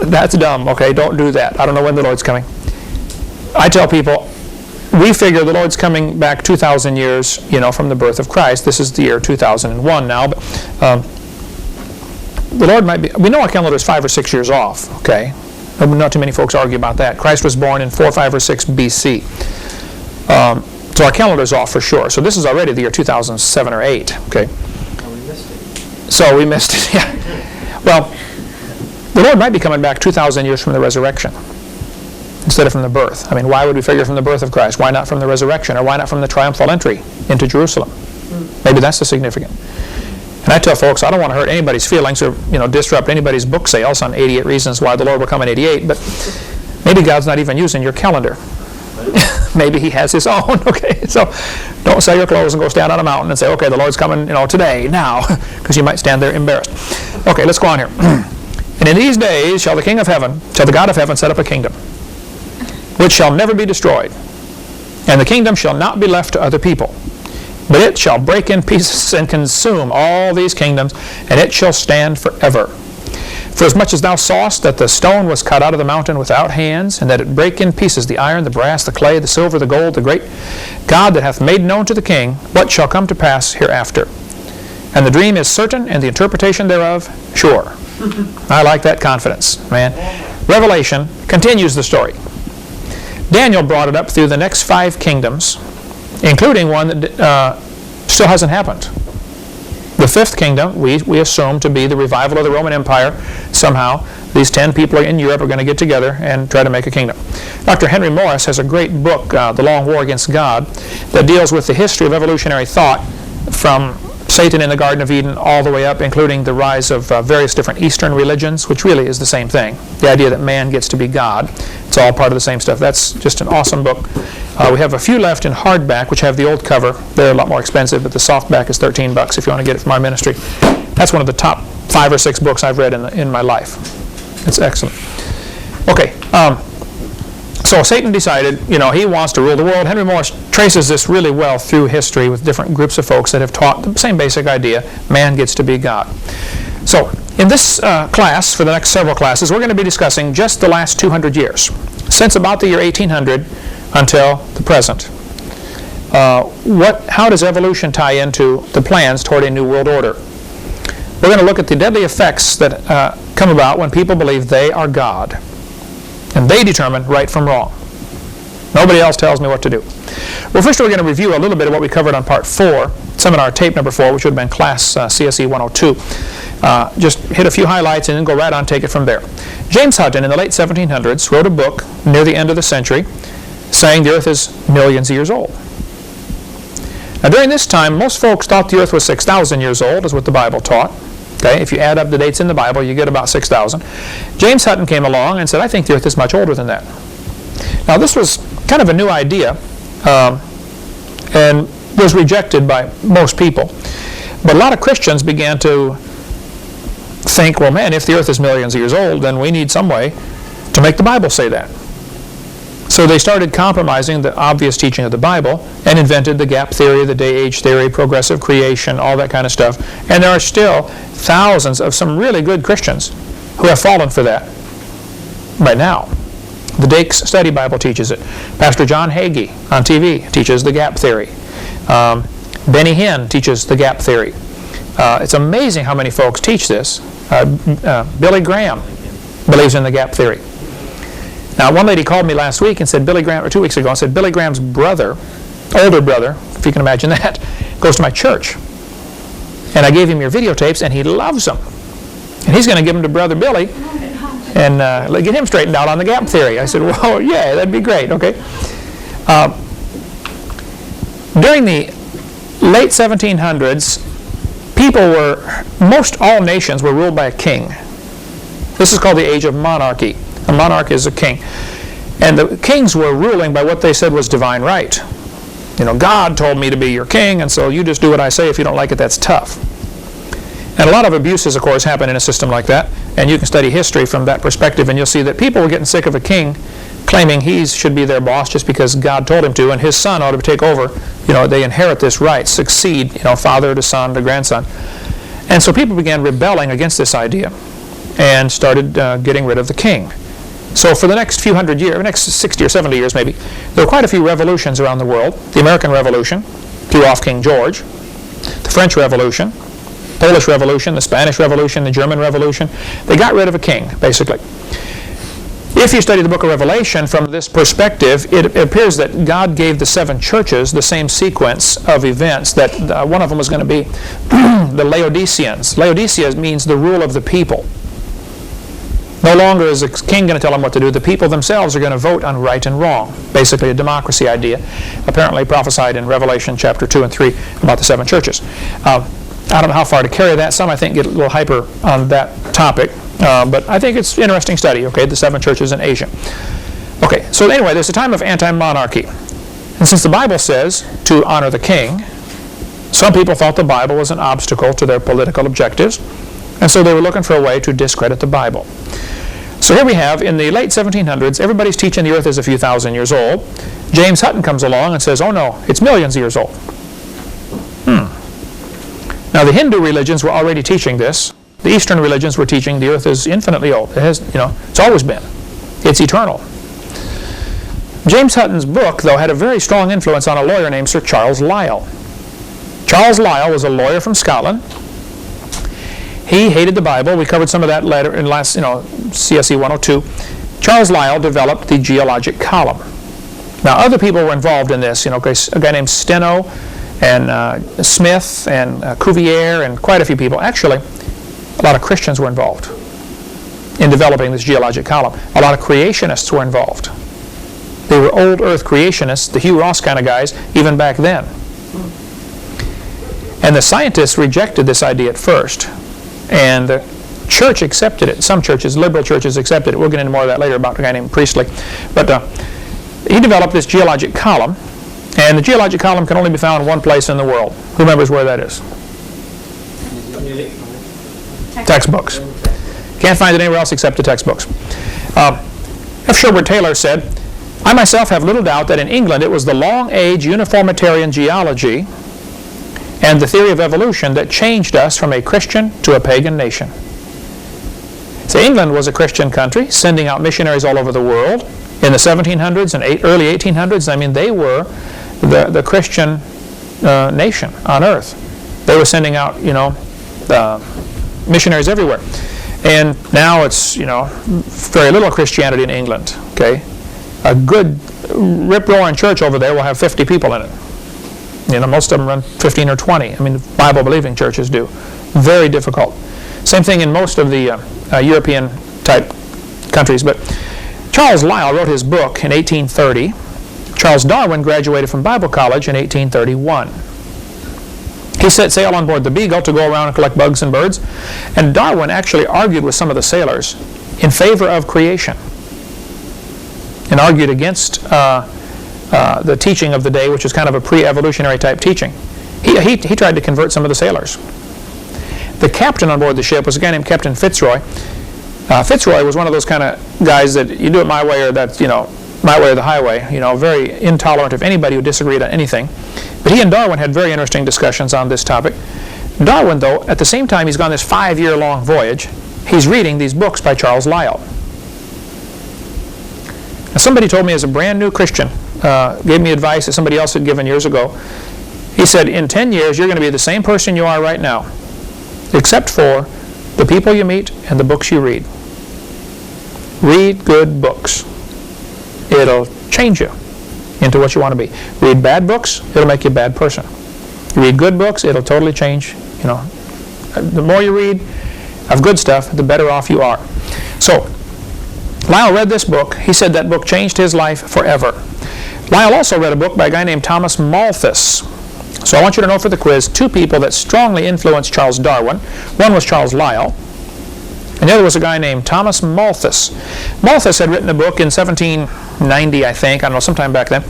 That's dumb. Okay, don't do that. I don't know when the Lord's coming. I tell people, we figure the Lord's coming back 2,000 years, from the birth of Christ. This is the year 2001 now, but the Lord might be, we know our calendar is 5 or 6 years off, okay? Not too many folks argue about that. Christ was born in 4, 5, or 6 B.C. So our calendar is off for sure. So this is already the year 2007 or 8, okay? Oh, we missed it. So we missed it, yeah. Well, the Lord might be coming back 2,000 years from the resurrection instead of from the birth. I mean, why would we figure from the birth of Christ? Why not from the resurrection? Or why not from the triumphal entry into Jerusalem? Maybe that's the significant. And I tell folks, I don't want to hurt anybody's feelings or disrupt anybody's book sales on 88 reasons why the Lord will come in 88, but maybe God's not even using your calendar. Maybe he has his own, okay? So don't sell your clothes and go stand on a mountain and say, okay, the Lord's coming, today, now, because you might stand there embarrassed. Okay, let's go on here. And in these days shall the King of heaven, shall the God of heaven set up a kingdom, which shall never be destroyed. And the kingdom shall not be left to other people, but it shall break in pieces and consume all these kingdoms, and it shall stand forever. For as much as thou sawest that the stone was cut out of the mountain without hands, and that it brake in pieces the iron, the brass, the clay, the silver, the gold, the great God that hath made known to the king what shall come to pass hereafter. And the dream is certain, and the interpretation thereof sure. I like that confidence, man. Revelation continues the story. Daniel brought it up through the next 5 kingdoms, including one that still hasn't happened. The 5th kingdom, we assume to be the revival of the Roman Empire. Somehow, these 10 people in Europe are going to get together and try to make a kingdom. Dr. Henry Morris has a great book, The Long War Against God, that deals with the history of evolutionary thought from Satan in the Garden of Eden all the way up, including the rise of various different Eastern religions, which really is the same thing. The idea that man gets to be God. It's all part of the same stuff. That's just an awesome book. We have a few left in hardback, which have the old cover. They're a lot more expensive, but the softback is $13 if you want to get it from our ministry. That's one of the top 5 or 6 books I've read in my life. It's excellent. Okay. So Satan decided, he wants to rule the world. Henry Morris traces this really well through history with different groups of folks that have taught the same basic idea: man gets to be God. So in this class, for the next several classes, we're going to be discussing just the last 200 years, since about the year 1800 until the present. How does evolution tie into the plans toward a new world order? We're going to look at the deadly effects that come about when people believe they are God, and they determine right from wrong. Nobody else tells me what to do. Well, first we're going to review a little bit of what we covered on part 4, seminar tape number 4, which would have been class CSE 102. Just hit a few highlights and then go right on and take it from there. James Hutton in the late 1700s wrote a book near the end of the century saying the earth is millions of years old. Now during this time, most folks thought the earth was 6,000 years old, is what the Bible taught. Okay, if you add up the dates in the Bible, you get about 6,000. James Hutton came along and said, I think the earth is much older than that. Now, this was kind of a new idea and was rejected by most people. But a lot of Christians began to think, well, man, if the earth is millions of years old, then we need some way to make the Bible say that. So they started compromising the obvious teaching of the Bible and invented the gap theory, the day-age theory, progressive creation, all that kind of stuff. And there are still thousands of some really good Christians who have fallen for that right now. The Dake's Study Bible teaches it. Pastor John Hagee on TV teaches the gap theory. Benny Hinn teaches the gap theory. It's amazing how many folks teach this. Billy Graham believes in the gap theory. Now, one lady called me last week and said, or 2 weeks ago, and said, Billy Graham's brother, older brother, if you can imagine that, goes to my church. And I gave him your videotapes, and he loves them. And he's going to give them to Brother Billy and get him straightened out on the gap theory. I said, well, yeah, that'd be great, okay. During the late 1700s, most all nations were ruled by a king. This is called the age of monarchy. A monarch is a king. And the kings were ruling by what they said was divine right. You know, God told me to be your king, and so you just do what I say. If you don't like it, that's tough. And a lot of abuses, of course, happen in a system like that. And you can study history from that perspective, and you'll see that people were getting sick of a king claiming he should be their boss just because God told him to, and his son ought to take over. You know, they inherit this right, succeed, you know, father to son to grandson. And so people began rebelling against this idea and started getting rid of the king. So for the next few hundred years, next 60 or 70 years maybe, there were quite a few revolutions around the world. The American Revolution threw off King George. The French Revolution, Polish Revolution, the Spanish Revolution, the German Revolution. They got rid of a king, basically. If you study the book of Revelation from this perspective, it appears that God gave the 7 churches the same sequence of events, that one of them was going to be the Laodiceans. Laodicea means the rule of the people. No longer is the king going to tell them what to do. The people themselves are going to vote on right and wrong. Basically a democracy idea, apparently prophesied in Revelation chapter 2 and 3 about the 7 churches. I don't know how far to carry that. Some, I think, get a little hyper on that topic. But I think it's an interesting study, okay, the 7 churches in Asia. Okay, so anyway, there's a time of anti-monarchy. And since the Bible says to honor the king, some people thought the Bible was an obstacle to their political objectives. And so they were looking for a way to discredit the Bible. So here we have, in the late 1700s, everybody's teaching the earth is a few thousand years old. James Hutton comes along and says, oh no, it's millions of years old. Now the Hindu religions were already teaching this. The Eastern religions were teaching the earth is infinitely old. It has, you know, it's always been. It's eternal. James Hutton's book, though, had a very strong influence on a lawyer named Sir Charles Lyell. Charles Lyell was a lawyer from Scotland. He hated the Bible. We covered some of that later in last, CSE 102. Charles Lyell developed the geologic column. Now, other people were involved in this. A guy named Steno and Smith and Cuvier and quite a few people. Actually, a lot of Christians were involved in developing this geologic column. A lot of creationists were involved. They were old earth creationists, the Hugh Ross kind of guys, even back then. And the scientists rejected this idea at first. And the church accepted it. Some churches, liberal churches, accepted it. We'll get into more of that later about a guy named Priestley. But he developed this geologic column. And the geologic column can only be found in one place in the world. Who remembers where that is? Textbooks. Can't find it anywhere else except the textbooks. F. Sherwood Taylor said, I myself have little doubt that in England it was the long-age uniformitarian geology and the theory of evolution that changed us from a Christian to a pagan nation. So England was a Christian country, sending out missionaries all over the world. In the 1700s and early 1800s, I mean, they were the Christian nation on earth. They were sending out, missionaries everywhere. And now it's, very little Christianity in England, okay? A good rip-roaring church over there will have 50 people in it. Most of them run 15 or 20. I mean, Bible-believing churches do. Very difficult. Same thing in most of the European-type countries. But Charles Lyell wrote his book in 1830. Charles Darwin graduated from Bible college in 1831. He set sail on board the Beagle to go around and collect bugs and birds. And Darwin actually argued with some of the sailors in favor of creation and argued against the teaching of the day, which was kind of a pre-evolutionary type teaching. He tried to convert some of the sailors. The captain on board the ship was a guy named Captain Fitzroy. Fitzroy was one of those kind of guys that you do it my way or that's, my way or the highway, very intolerant of anybody who disagreed on anything. But he and Darwin had very interesting discussions on this topic. Darwin, though, at the same time he's gone this 5-year-long voyage, he's reading these books by Charles Lyell. Now, somebody told me as a brand new Christian, gave me advice that somebody else had given years ago. He said, in 10 years, you're going to be the same person you are right now, except for the people you meet and the books you read. Read good books. It'll change you into what you want to be. Read bad books, it'll make you a bad person. You read good books, it'll totally change. The more you read of good stuff, the better off you are. So, Lyell read this book. He said that book changed his life forever. Lyell also read a book by a guy named Thomas Malthus. So I want you to know for the quiz 2 people that strongly influenced Charles Darwin. One was Charles Lyell, and the other was a guy named Thomas Malthus. Malthus had written a book in 1790, I think, I don't know, sometime back then.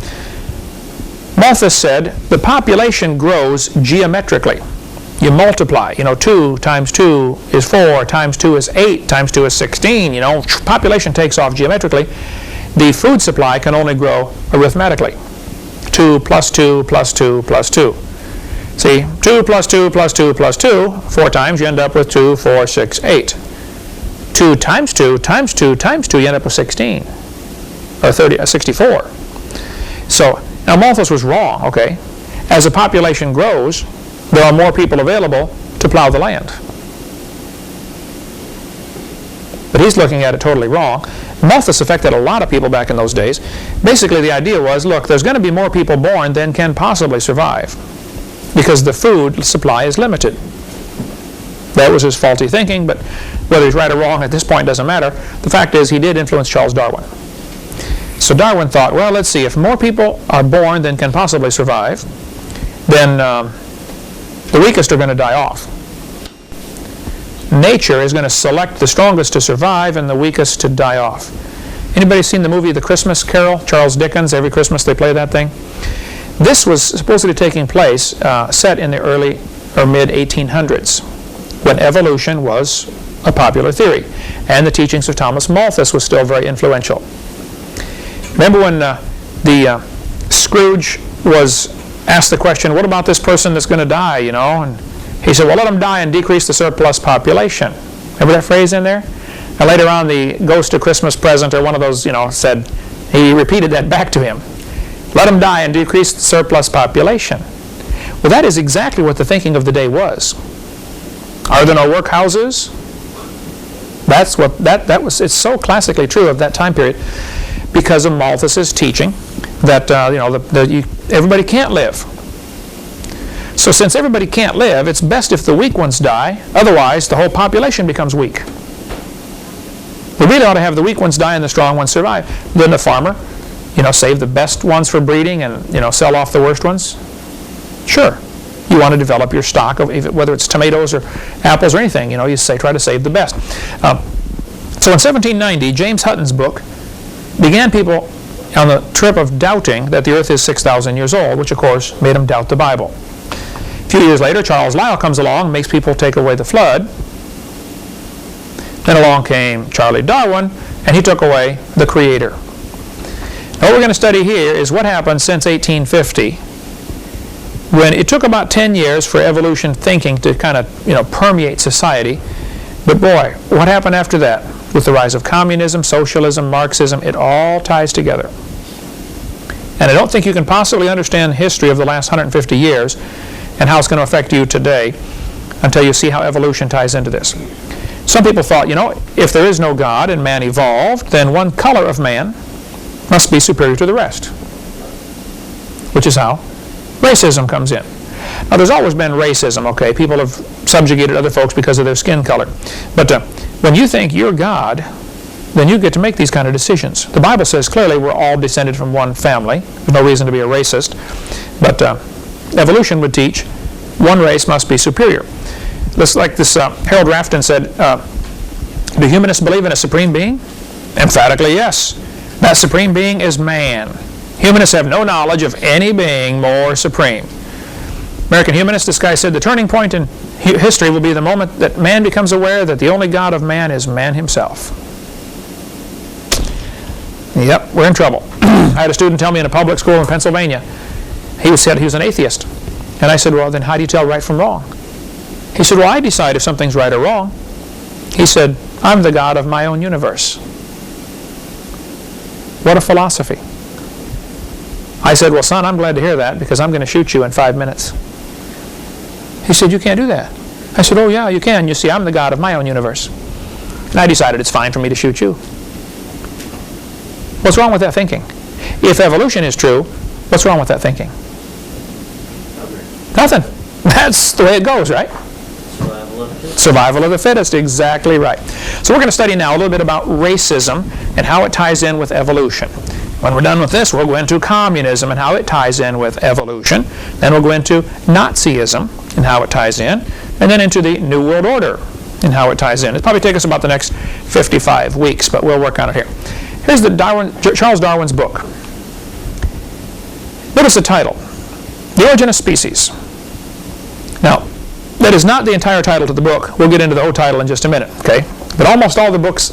Malthus said, the population grows geometrically. You multiply, 2 times 2 is 4, times 2 is 8, times 2 is 16, population takes off geometrically. The food supply can only grow arithmetically. 2 plus 2 plus 2 plus 2. See, 2 plus 2 plus 2 plus 2, 4 times, you end up with 2, 4, 6, 8. 2 times 2 times 2 times 2, you end up with 16, or 64. So, now Malthus was wrong, okay? As the population grows, there are more people available to plow the land. But he's looking at it totally wrong. Malthus affected a lot of people back in those days. Basically, the idea was, look, there's going to be more people born than can possibly survive because the food supply is limited. That was his faulty thinking, but whether he's right or wrong at this point doesn't matter. The fact is, he did influence Charles Darwin. So Darwin thought, well, let's see, if more people are born than can possibly survive, then the weakest are going to die off. Nature is going to select the strongest to survive and the weakest to die off. Anybody seen the movie The Christmas Carol? Charles Dickens, every Christmas they play that thing. This was supposedly taking place, set in the early or mid-1800s, when evolution was a popular theory, and the teachings of Thomas Malthus was still very influential. Remember when the Scrooge was asked the question, what about this person that's going to die, and he said, well, let them die and decrease the surplus population. Remember that phrase in there? And later on, the Ghost of Christmas Present, or one of those, said, he repeated that back to him. Let them die and decrease the surplus population. Well, that is exactly what the thinking of the day was. Are there no workhouses? That's what that was. It's so classically true of that time period because of Malthus's teaching that everybody can't live. So since everybody can't live, it's best if the weak ones die. Otherwise, the whole population becomes weak. We really ought to have the weak ones die and the strong ones survive. Then the farmer, save the best ones for breeding and, sell off the worst ones. Sure. You want to develop your stock, of whether it's tomatoes or apples or anything, you say try to save the best. So in 1790, James Hutton's book began people on the trip of doubting that the earth is 6,000 years old, which of course made them doubt the Bible. A few years later, Charles Lyell comes along, makes people take away the flood. Then along came Charlie Darwin, and he took away the Creator. Now what we're going to study here is what happened since 1850, when it took about 10 years for evolution thinking to kind of permeate society. But boy, what happened after that? With the rise of communism, socialism, Marxism, it all ties together. And I don't think you can possibly understand history of the last 150 years and how it's going to affect you today until you see how evolution ties into this. Some people thought, if there is no God and man evolved, then one color of man must be superior to the rest, which is how racism comes in. Now, there's always been racism, okay? People have subjugated other folks because of their skin color. But when you think you're God, then you get to make these kind of decisions. The Bible says clearly we're all descended from one family. There's no reason to be a racist. But evolution would teach one race must be superior. Just like this, Harold Rafton said, do humanists believe in a supreme being? Emphatically, yes. That supreme being is man. Humanists have no knowledge of any being more supreme. American humanist, this guy said, the turning point in history will be the moment that man becomes aware that the only God of man is man himself. Yep, we're in trouble. I had a student tell me in a public school in Pennsylvania, he said he was an atheist. And I said, well, then how do you tell right from wrong? He said, well, I decide if something's right or wrong. He said, I'm the God of my own universe. What a philosophy. I said, well, son, I'm glad to hear that because I'm going to shoot you in 5 minutes. He said, you can't do that. I said, oh, yeah, you can. You see, I'm the God of my own universe. And I decided it's fine for me to shoot you. What's wrong with that thinking? If evolution is true, what's wrong with that thinking? Nothing. That's the way it goes, right? Survival of the fittest, exactly right. So we're going to study now a little bit about racism and how it ties in with evolution. When we're done with this, we'll go into communism and how it ties in with evolution. Then we'll go into Nazism and how it ties in. And then into the New World Order and how it ties in. It'll probably take us about the next 55 weeks, but we'll work on it here. Here's the Charles Darwin's book. Notice the title, The Origin of Species. Now, that is not the entire title to the book. We'll get into the whole title in just a minute, okay? But almost all the books,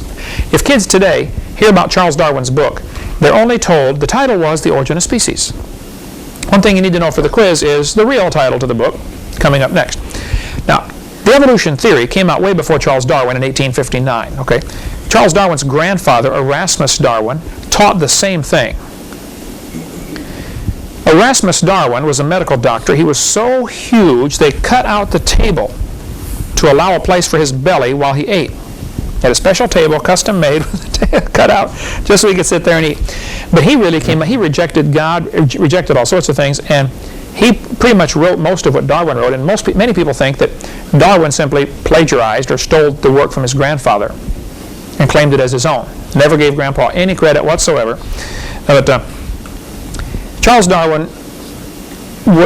if kids today hear about Charles Darwin's book, they're only told the title was The Origin of Species. One thing you need to know for the quiz is the real title to the book, coming up next. Now, the evolution theory came out way before Charles Darwin in 1859, okay? Charles Darwin's grandfather, Erasmus Darwin, taught the same thing. Erasmus Darwin was a medical doctor. He was so huge they cut out the table to allow a place for his belly while he ate. He had a special table, custom made, cut out, just so he could sit there and eat. But he really he rejected God, rejected all sorts of things, and he pretty much wrote most of what Darwin wrote, and many people think that Darwin simply plagiarized or stole the work from his grandfather and claimed it as his own. Never gave Grandpa any credit whatsoever. But Charles Darwin,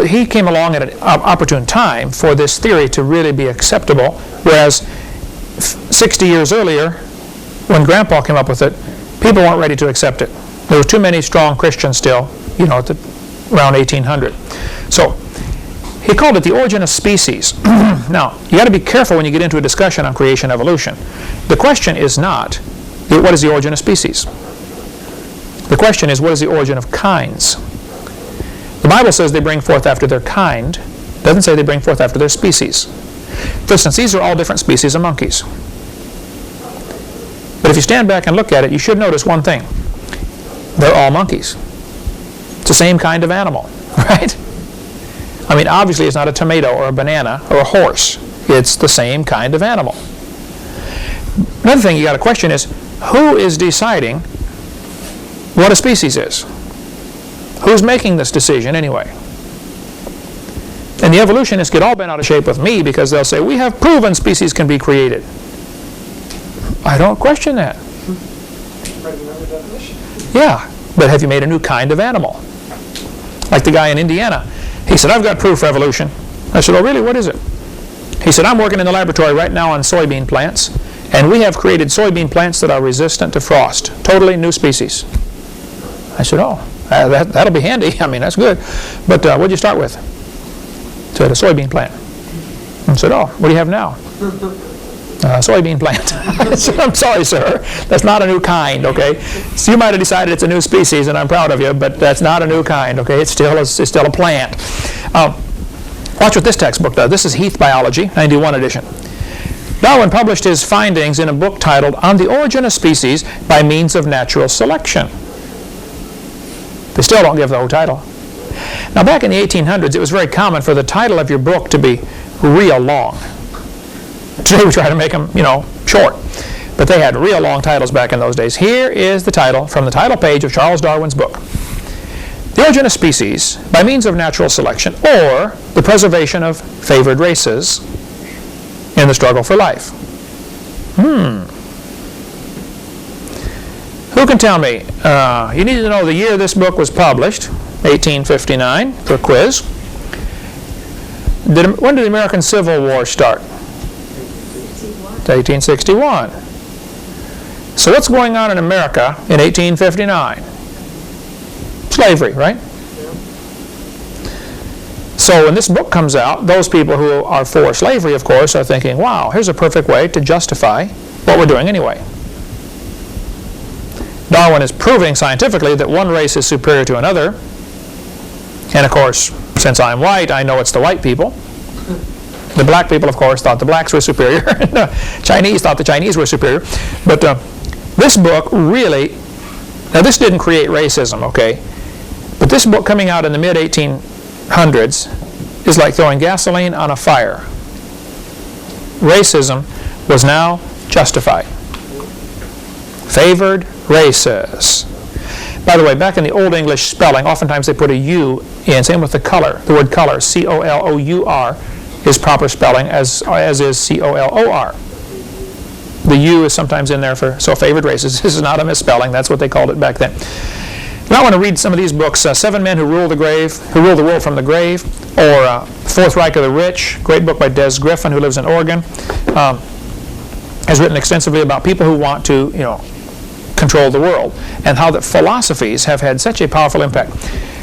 he came along at an opportune time for this theory to really be acceptable, whereas 60 years earlier, when Grandpa came up with it, people weren't ready to accept it. There were too many strong Christians still, around 1800. So he called it The Origin of Species. Now, you got to be careful when you get into a discussion on creation evolution. The question is not, what is the origin of species? The question is, what is the origin of kinds? The Bible says they bring forth after their kind. It doesn't say they bring forth after their species. For instance, these are all different species of monkeys. But if you stand back and look at it, you should notice one thing. They're all monkeys. It's the same kind of animal, right? I mean, obviously it's not a tomato or a banana or a horse. It's the same kind of animal. Another thing you got to question is, who is deciding what a species is? Who's making this decision anyway? And the evolutionists get all bent out of shape with me because they'll say, we have proven species can be created. I don't question that. Right, another definition. Yeah, but have you made a new kind of animal? Like the guy in Indiana. He said, I've got proof for evolution. I said, oh really, what is it? He said, I'm working in the laboratory right now on soybean plants, and we have created soybean plants that are resistant to frost. Totally new species. I said, oh, that'll be handy. I mean, that's good. But what'd you start with? So I had a soybean plant. I said, oh, what do you have now? Soybean plant. I said, I'm sorry, sir. That's not a new kind, okay? So you might have decided it's a new species, and I'm proud of you, but that's not a new kind, okay? It's still a plant. Watch what this textbook does. This is Heath Biology, 91 edition. Darwin published his findings in a book titled On the Origin of Species by Means of Natural Selection. They still don't give the whole title. Now, back in the 1800s, it was very common for the title of your book to be real long. Today we try to make them, short. But they had real long titles back in those days. Here is the title from the title page of Charles Darwin's book. The Origin of Species by Means of Natural Selection, or the Preservation of Favored Races in the Struggle for Life. Who can tell me? You need to know the year this book was published, 1859, for a quiz. When did the American Civil War start? 1861. So what's going on in America in 1859? Slavery, right? So when this book comes out, those people who are for slavery, of course, are thinking, wow, here's a perfect way to justify what we're doing anyway. Darwin is proving scientifically that one race is superior to another. And of course, since I'm white, I know it's the white people. The black people, of course, thought the blacks were superior. The Chinese thought the Chinese were superior. But this book really, now this didn't create racism, okay? But this book coming out in the mid-1800s is like throwing gasoline on a fire. Racism was now justified. Favored races. By the way, back in the Old English spelling, oftentimes they put a U in. Same with the color. The word color, C-O-L-O-U-R, is proper spelling, as is C-O-L-O-R. The U is sometimes in there for, so favored races. This is not a misspelling. That's what they called it back then. Now I want to read some of these books. Seven Men Who Rule the World from the Grave, or Fourth Reich of the Rich, great book by Des Griffin, who lives in Oregon. Has written extensively about people who want to, control the world, and how that philosophies have had such a powerful impact.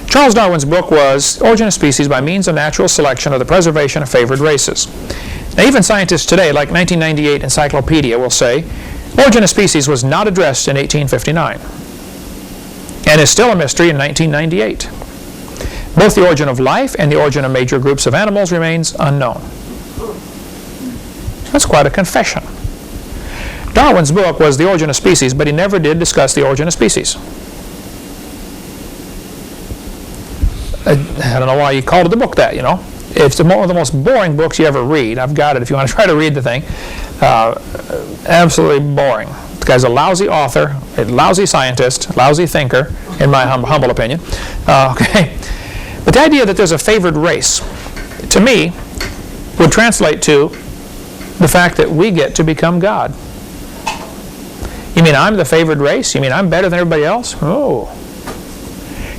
Charles Darwin's book was Origin of Species by Means of Natural Selection or the Preservation of Favored Races. Now even scientists today, like 1998 Encyclopedia, will say Origin of Species was not addressed in 1859 and is still a mystery in 1998. Both the origin of life and the origin of major groups of animals remains unknown. That's quite a confession. Darwin's book was The Origin of Species, but he never did discuss the origin of species. I don't know why he called it the book that, It's one of the most boring books you ever read. I've got it if you want to try to read the thing. Absolutely boring. The guy's a lousy author, a lousy scientist, lousy thinker, in my humble opinion. Okay. But the idea that there's a favored race, to me, would translate to the fact that we get to become God. You mean I'm the favored race? You mean I'm better than everybody else? Oh.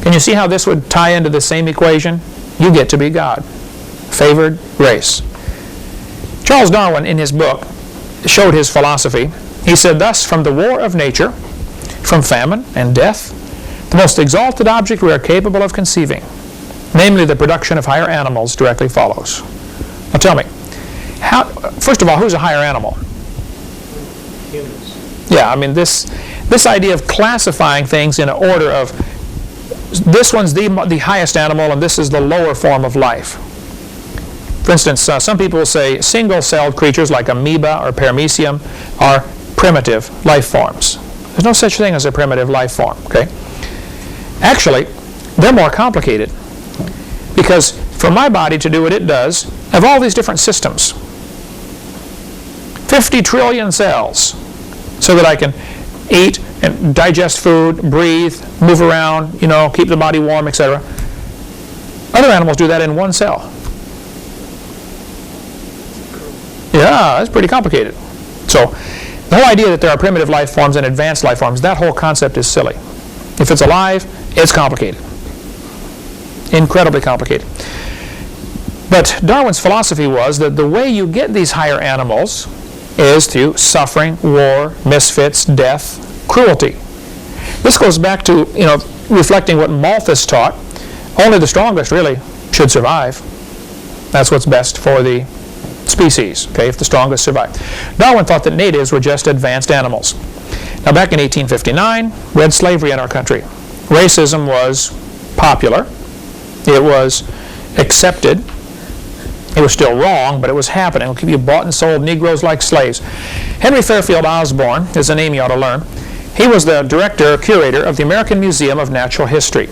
Can you see how this would tie into the same equation? You get to be God. Favored race. Charles Darwin, in his book, showed his philosophy. He said, thus, from the war of nature, from famine and death, the most exalted object we are capable of conceiving, namely the production of higher animals, directly follows. Now tell me, first of all, who's a higher animal? Humans. Yeah, I mean, this idea of classifying things in an order of this one's the highest animal and this is the lower form of life. For instance, some people will say single-celled creatures like amoeba or paramecium are primitive life forms. There's no such thing as a primitive life form, okay? Actually, they're more complicated because for my body to do what it does, I have all these different systems. 50 trillion cells. So that I can eat and digest food, breathe, move around, keep the body warm, etc. Other animals do that in one cell. Yeah, that's pretty complicated. So the whole idea that there are primitive life forms and advanced life forms, that whole concept is silly. If it's alive, it's complicated. Incredibly complicated. But Darwin's philosophy was that the way you get these higher animals is through suffering, war, misfits, death, cruelty. This goes back to, reflecting what Malthus taught. Only the strongest really should survive. That's what's best for the species, okay, if the strongest survive. Darwin thought that natives were just advanced animals. Now back in 1859, we had slavery in our country. Racism was popular. It was accepted. It was still wrong, but it was happening. You bought and sold Negroes like slaves. Henry Fairfield Osborn is a name you ought to learn. He was the director or curator of the American Museum of Natural History.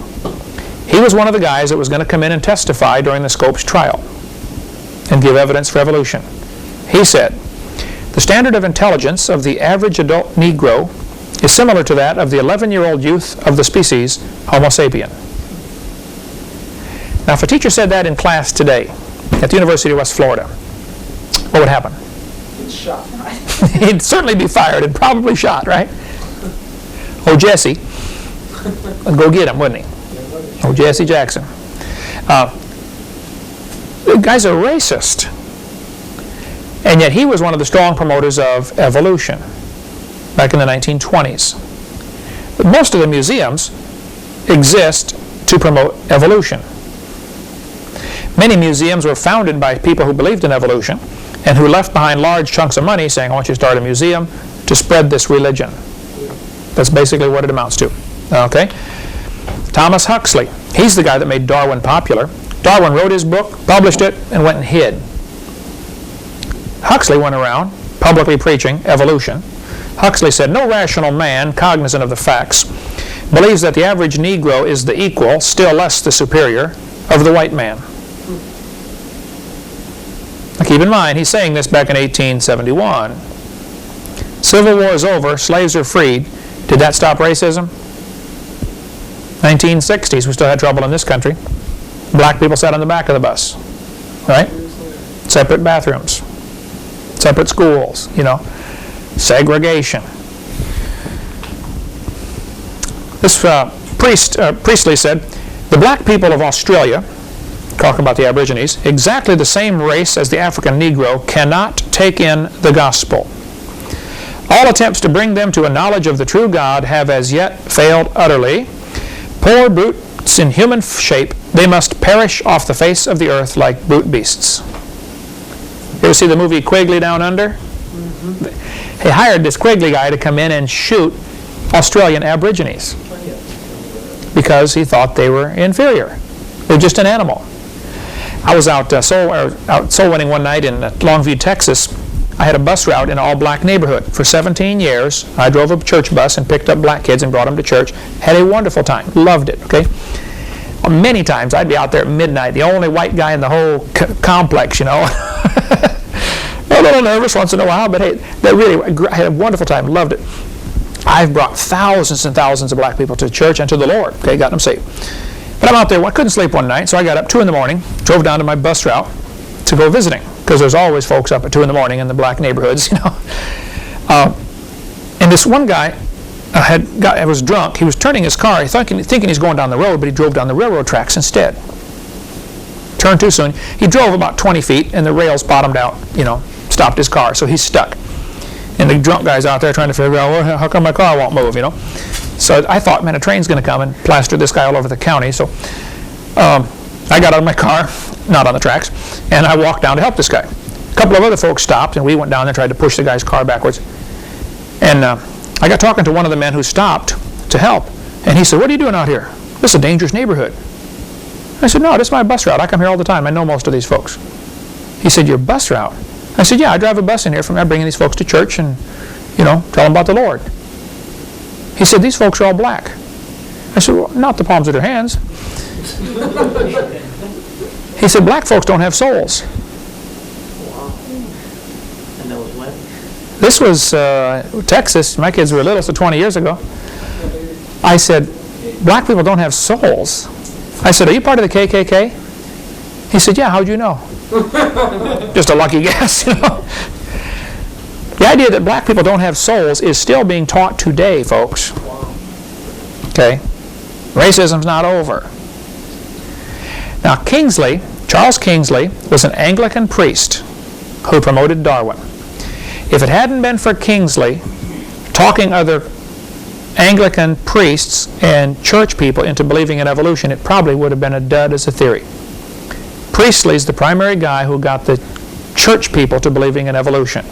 He was one of the guys that was going to come in and testify during the Scopes trial and give evidence for evolution. He said, the standard of intelligence of the average adult Negro is similar to that of the 11-year-old youth of the species Homo sapien. Now, if a teacher said that in class today at the University of West Florida, what would happen? He's shot, right? He'd certainly be fired and probably shot, right? Oh, Jesse. I'd go get him, wouldn't he? Oh, Jesse Jackson. The guy's a racist. And yet he was one of the strong promoters of evolution back in the 1920s. But most of the museums exist to promote evolution. Many museums were founded by people who believed in evolution and who left behind large chunks of money saying, I want you to start a museum to spread this religion. That's basically what it amounts to. Okay? Thomas Huxley, he's the guy that made Darwin popular. Darwin wrote his book, published it, and went and hid. Huxley went around publicly preaching evolution. Huxley said, no rational man, cognizant of the facts, believes that the average Negro is the equal, still less the superior, of the white man. Now keep in mind, he's saying this back in 1871. Civil War is over, slaves are freed. Did that stop racism? 1960s, we still had trouble in this country. Black people sat on the back of the bus, right? Separate bathrooms, separate schools, segregation. This Priestley said, the black people of Australia, talking about the Aborigines, exactly the same race as the African Negro, cannot take in the gospel. All attempts to bring them to a knowledge of the true God have as yet failed utterly. Poor brutes in human shape, they must perish off the face of the earth like brute beasts. You ever see the movie Quigley Down Under? Mm-hmm. They hired this Quigley guy to come in and shoot Australian Aborigines because he thought they were inferior. They're just an animal. I was out soul winning one night in Longview, Texas. I had a bus route in an all-black neighborhood. For 17 years, I drove a church bus and picked up black kids and brought them to church. Had a wonderful time. Loved it, okay? Many times I'd be out there at midnight, the only white guy in the whole complex, A little nervous once in a while, but hey, I had a wonderful time. Loved it. I've brought thousands and thousands of black people to church and to the Lord, okay? Got them saved. But I'm out there, I couldn't sleep one night, so I got up 2 in the morning, drove down to my bus route to go visiting, because there's always folks up at 2 in the morning in the black neighborhoods, And this one guy was drunk. He was turning his car, thinking he's going down the road, but he drove down the railroad tracks instead. Turned too soon. He drove about 20 feet, and the rails bottomed out, stopped his car, so he's stuck. And the drunk guy's out there trying to figure out, well, how come my car won't move, So I thought, man, a train's going to come and plaster this guy all over the county. So I got out of my car, not on the tracks, and I walked down to help this guy. A couple of other folks stopped, and we went down there and tried to push the guy's car backwards. And I got talking to one of the men who stopped to help, and he said, what are you doing out here? This is a dangerous neighborhood. I said, no, this is my bus route. I come here all the time. I know most of these folks. He said, your bus route? I said, yeah, I drive a bus in here bringing these folks to church and, tell them about the Lord. He said, these folks are all black. I said, well, not the palms of their hands. He said, black folks don't have souls. Wow. And that was when? This was Texas. My kids were little, so 20 years ago. I said, black people don't have souls. I said, are you part of the KKK? He said, yeah, how'd you know? Just a lucky guess, The idea that black people don't have souls is still being taught today, folks. Okay? Racism's not over. Now, Charles Kingsley, was an Anglican priest who promoted Darwin. If it hadn't been for Kingsley talking other Anglican priests and church people into believing in evolution, it probably would have been a dud as a theory. Priestley's the primary guy who got the church people to believing in evolution.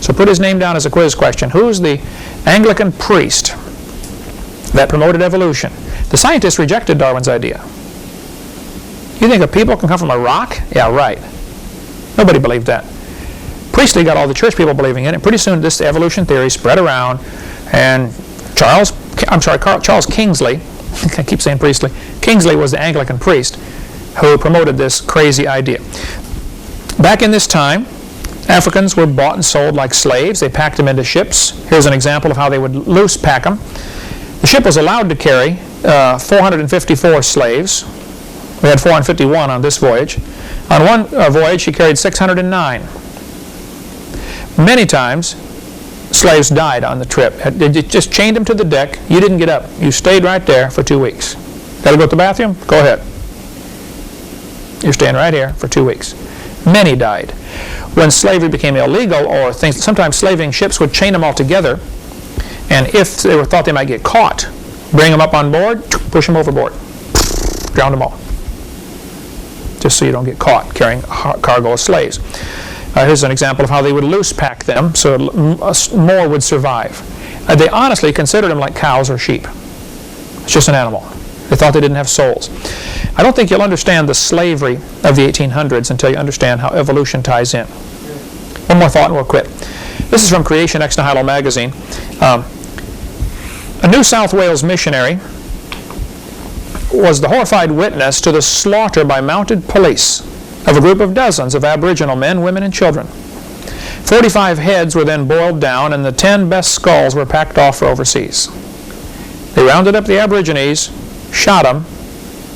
So put his name down as a quiz question. Who's the Anglican priest that promoted evolution? The scientists rejected Darwin's idea. You think a people can come from a rock? Yeah, right. Nobody believed that. Priestley got all the church people believing in it, and pretty soon this evolution theory spread around, and Charles Kingsley, I keep saying Priestley, Kingsley was the Anglican priest who promoted this crazy idea. Back in this time, Africans were bought and sold like slaves. They packed them into ships. Here's an example of how they would loose pack them. The ship was allowed to carry 454 slaves. We had 451 on this voyage. On one voyage, she carried 609. Many times, slaves died on the trip. They just chained them to the deck. You didn't get up. You stayed right there for 2 weeks. Got to go to the bathroom? Go ahead. You're staying right here for 2 weeks. Many died. When slavery became illegal, or things, sometimes slaving ships would chain them all together, and if they thought they might get caught, bring them up on board, push them overboard, drown them all, just so you don't get caught carrying a cargo of slaves. Here's an example of how they would loose pack them so more would survive. They honestly considered them like cows or sheep. It's just an animal. They thought they didn't have souls. I don't think you'll understand the slavery of the 1800s until you understand how evolution ties in. One more thought and we'll quit. This is from Creation Ex Nihilo magazine. A New South Wales missionary was the horrified witness to the slaughter by mounted police of a group of dozens of Aboriginal men, women, and children. 45 heads were then boiled down, and the 10 best skulls were packed off for overseas. They rounded up the Aborigines, shot them,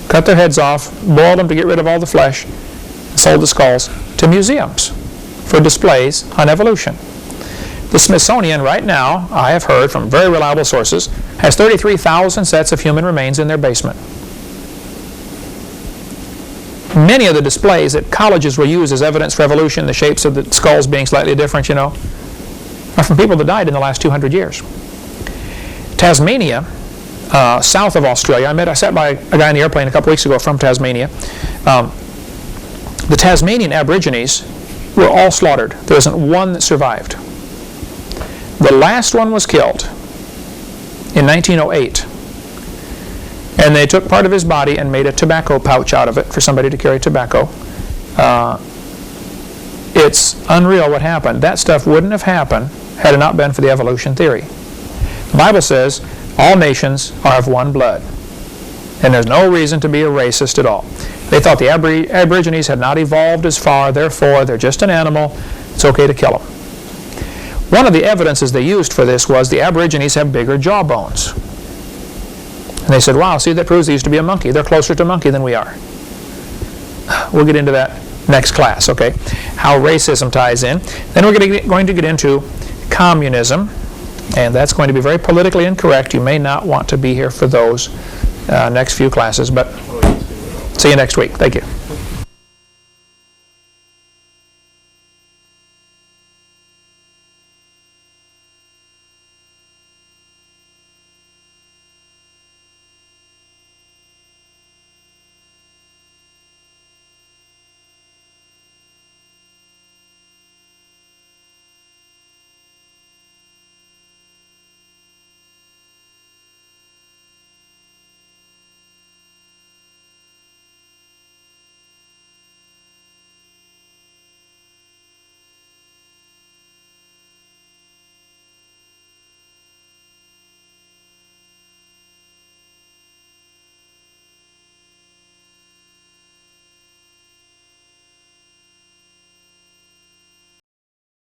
cut their heads off, boiled them to get rid of all the flesh, and sold the skulls to museums for displays on evolution. The Smithsonian right now, I have heard from very reliable sources, has 33,000 sets of human remains in their basement. Many of the displays that colleges will use as evidence for evolution, the shapes of the skulls being slightly different, are from people that died in the last 200 years. Tasmania, south of Australia, I sat by a guy in the airplane a couple weeks ago from Tasmania. The Tasmanian Aborigines were all slaughtered. There isn't one that survived. The last one was killed in 1908. And they took part of his body and made a tobacco pouch out of it for somebody to carry tobacco. It's unreal what happened. That stuff wouldn't have happened had it not been for the evolution theory. The Bible says all nations are of one blood. And there's no reason to be a racist at all. They thought the Aborigines had not evolved as far, therefore they're just an animal. It's okay to kill them. One of the evidences they used for this was the Aborigines have bigger jawbones. And they said, wow, see, that proves they used to be a monkey. They're closer to monkey than we are. We'll get into that next class, okay? How racism ties in. Then we're going to get into communism, and that's going to be very politically incorrect. You may not want to be here for those next few classes, but see you next week. Thank you.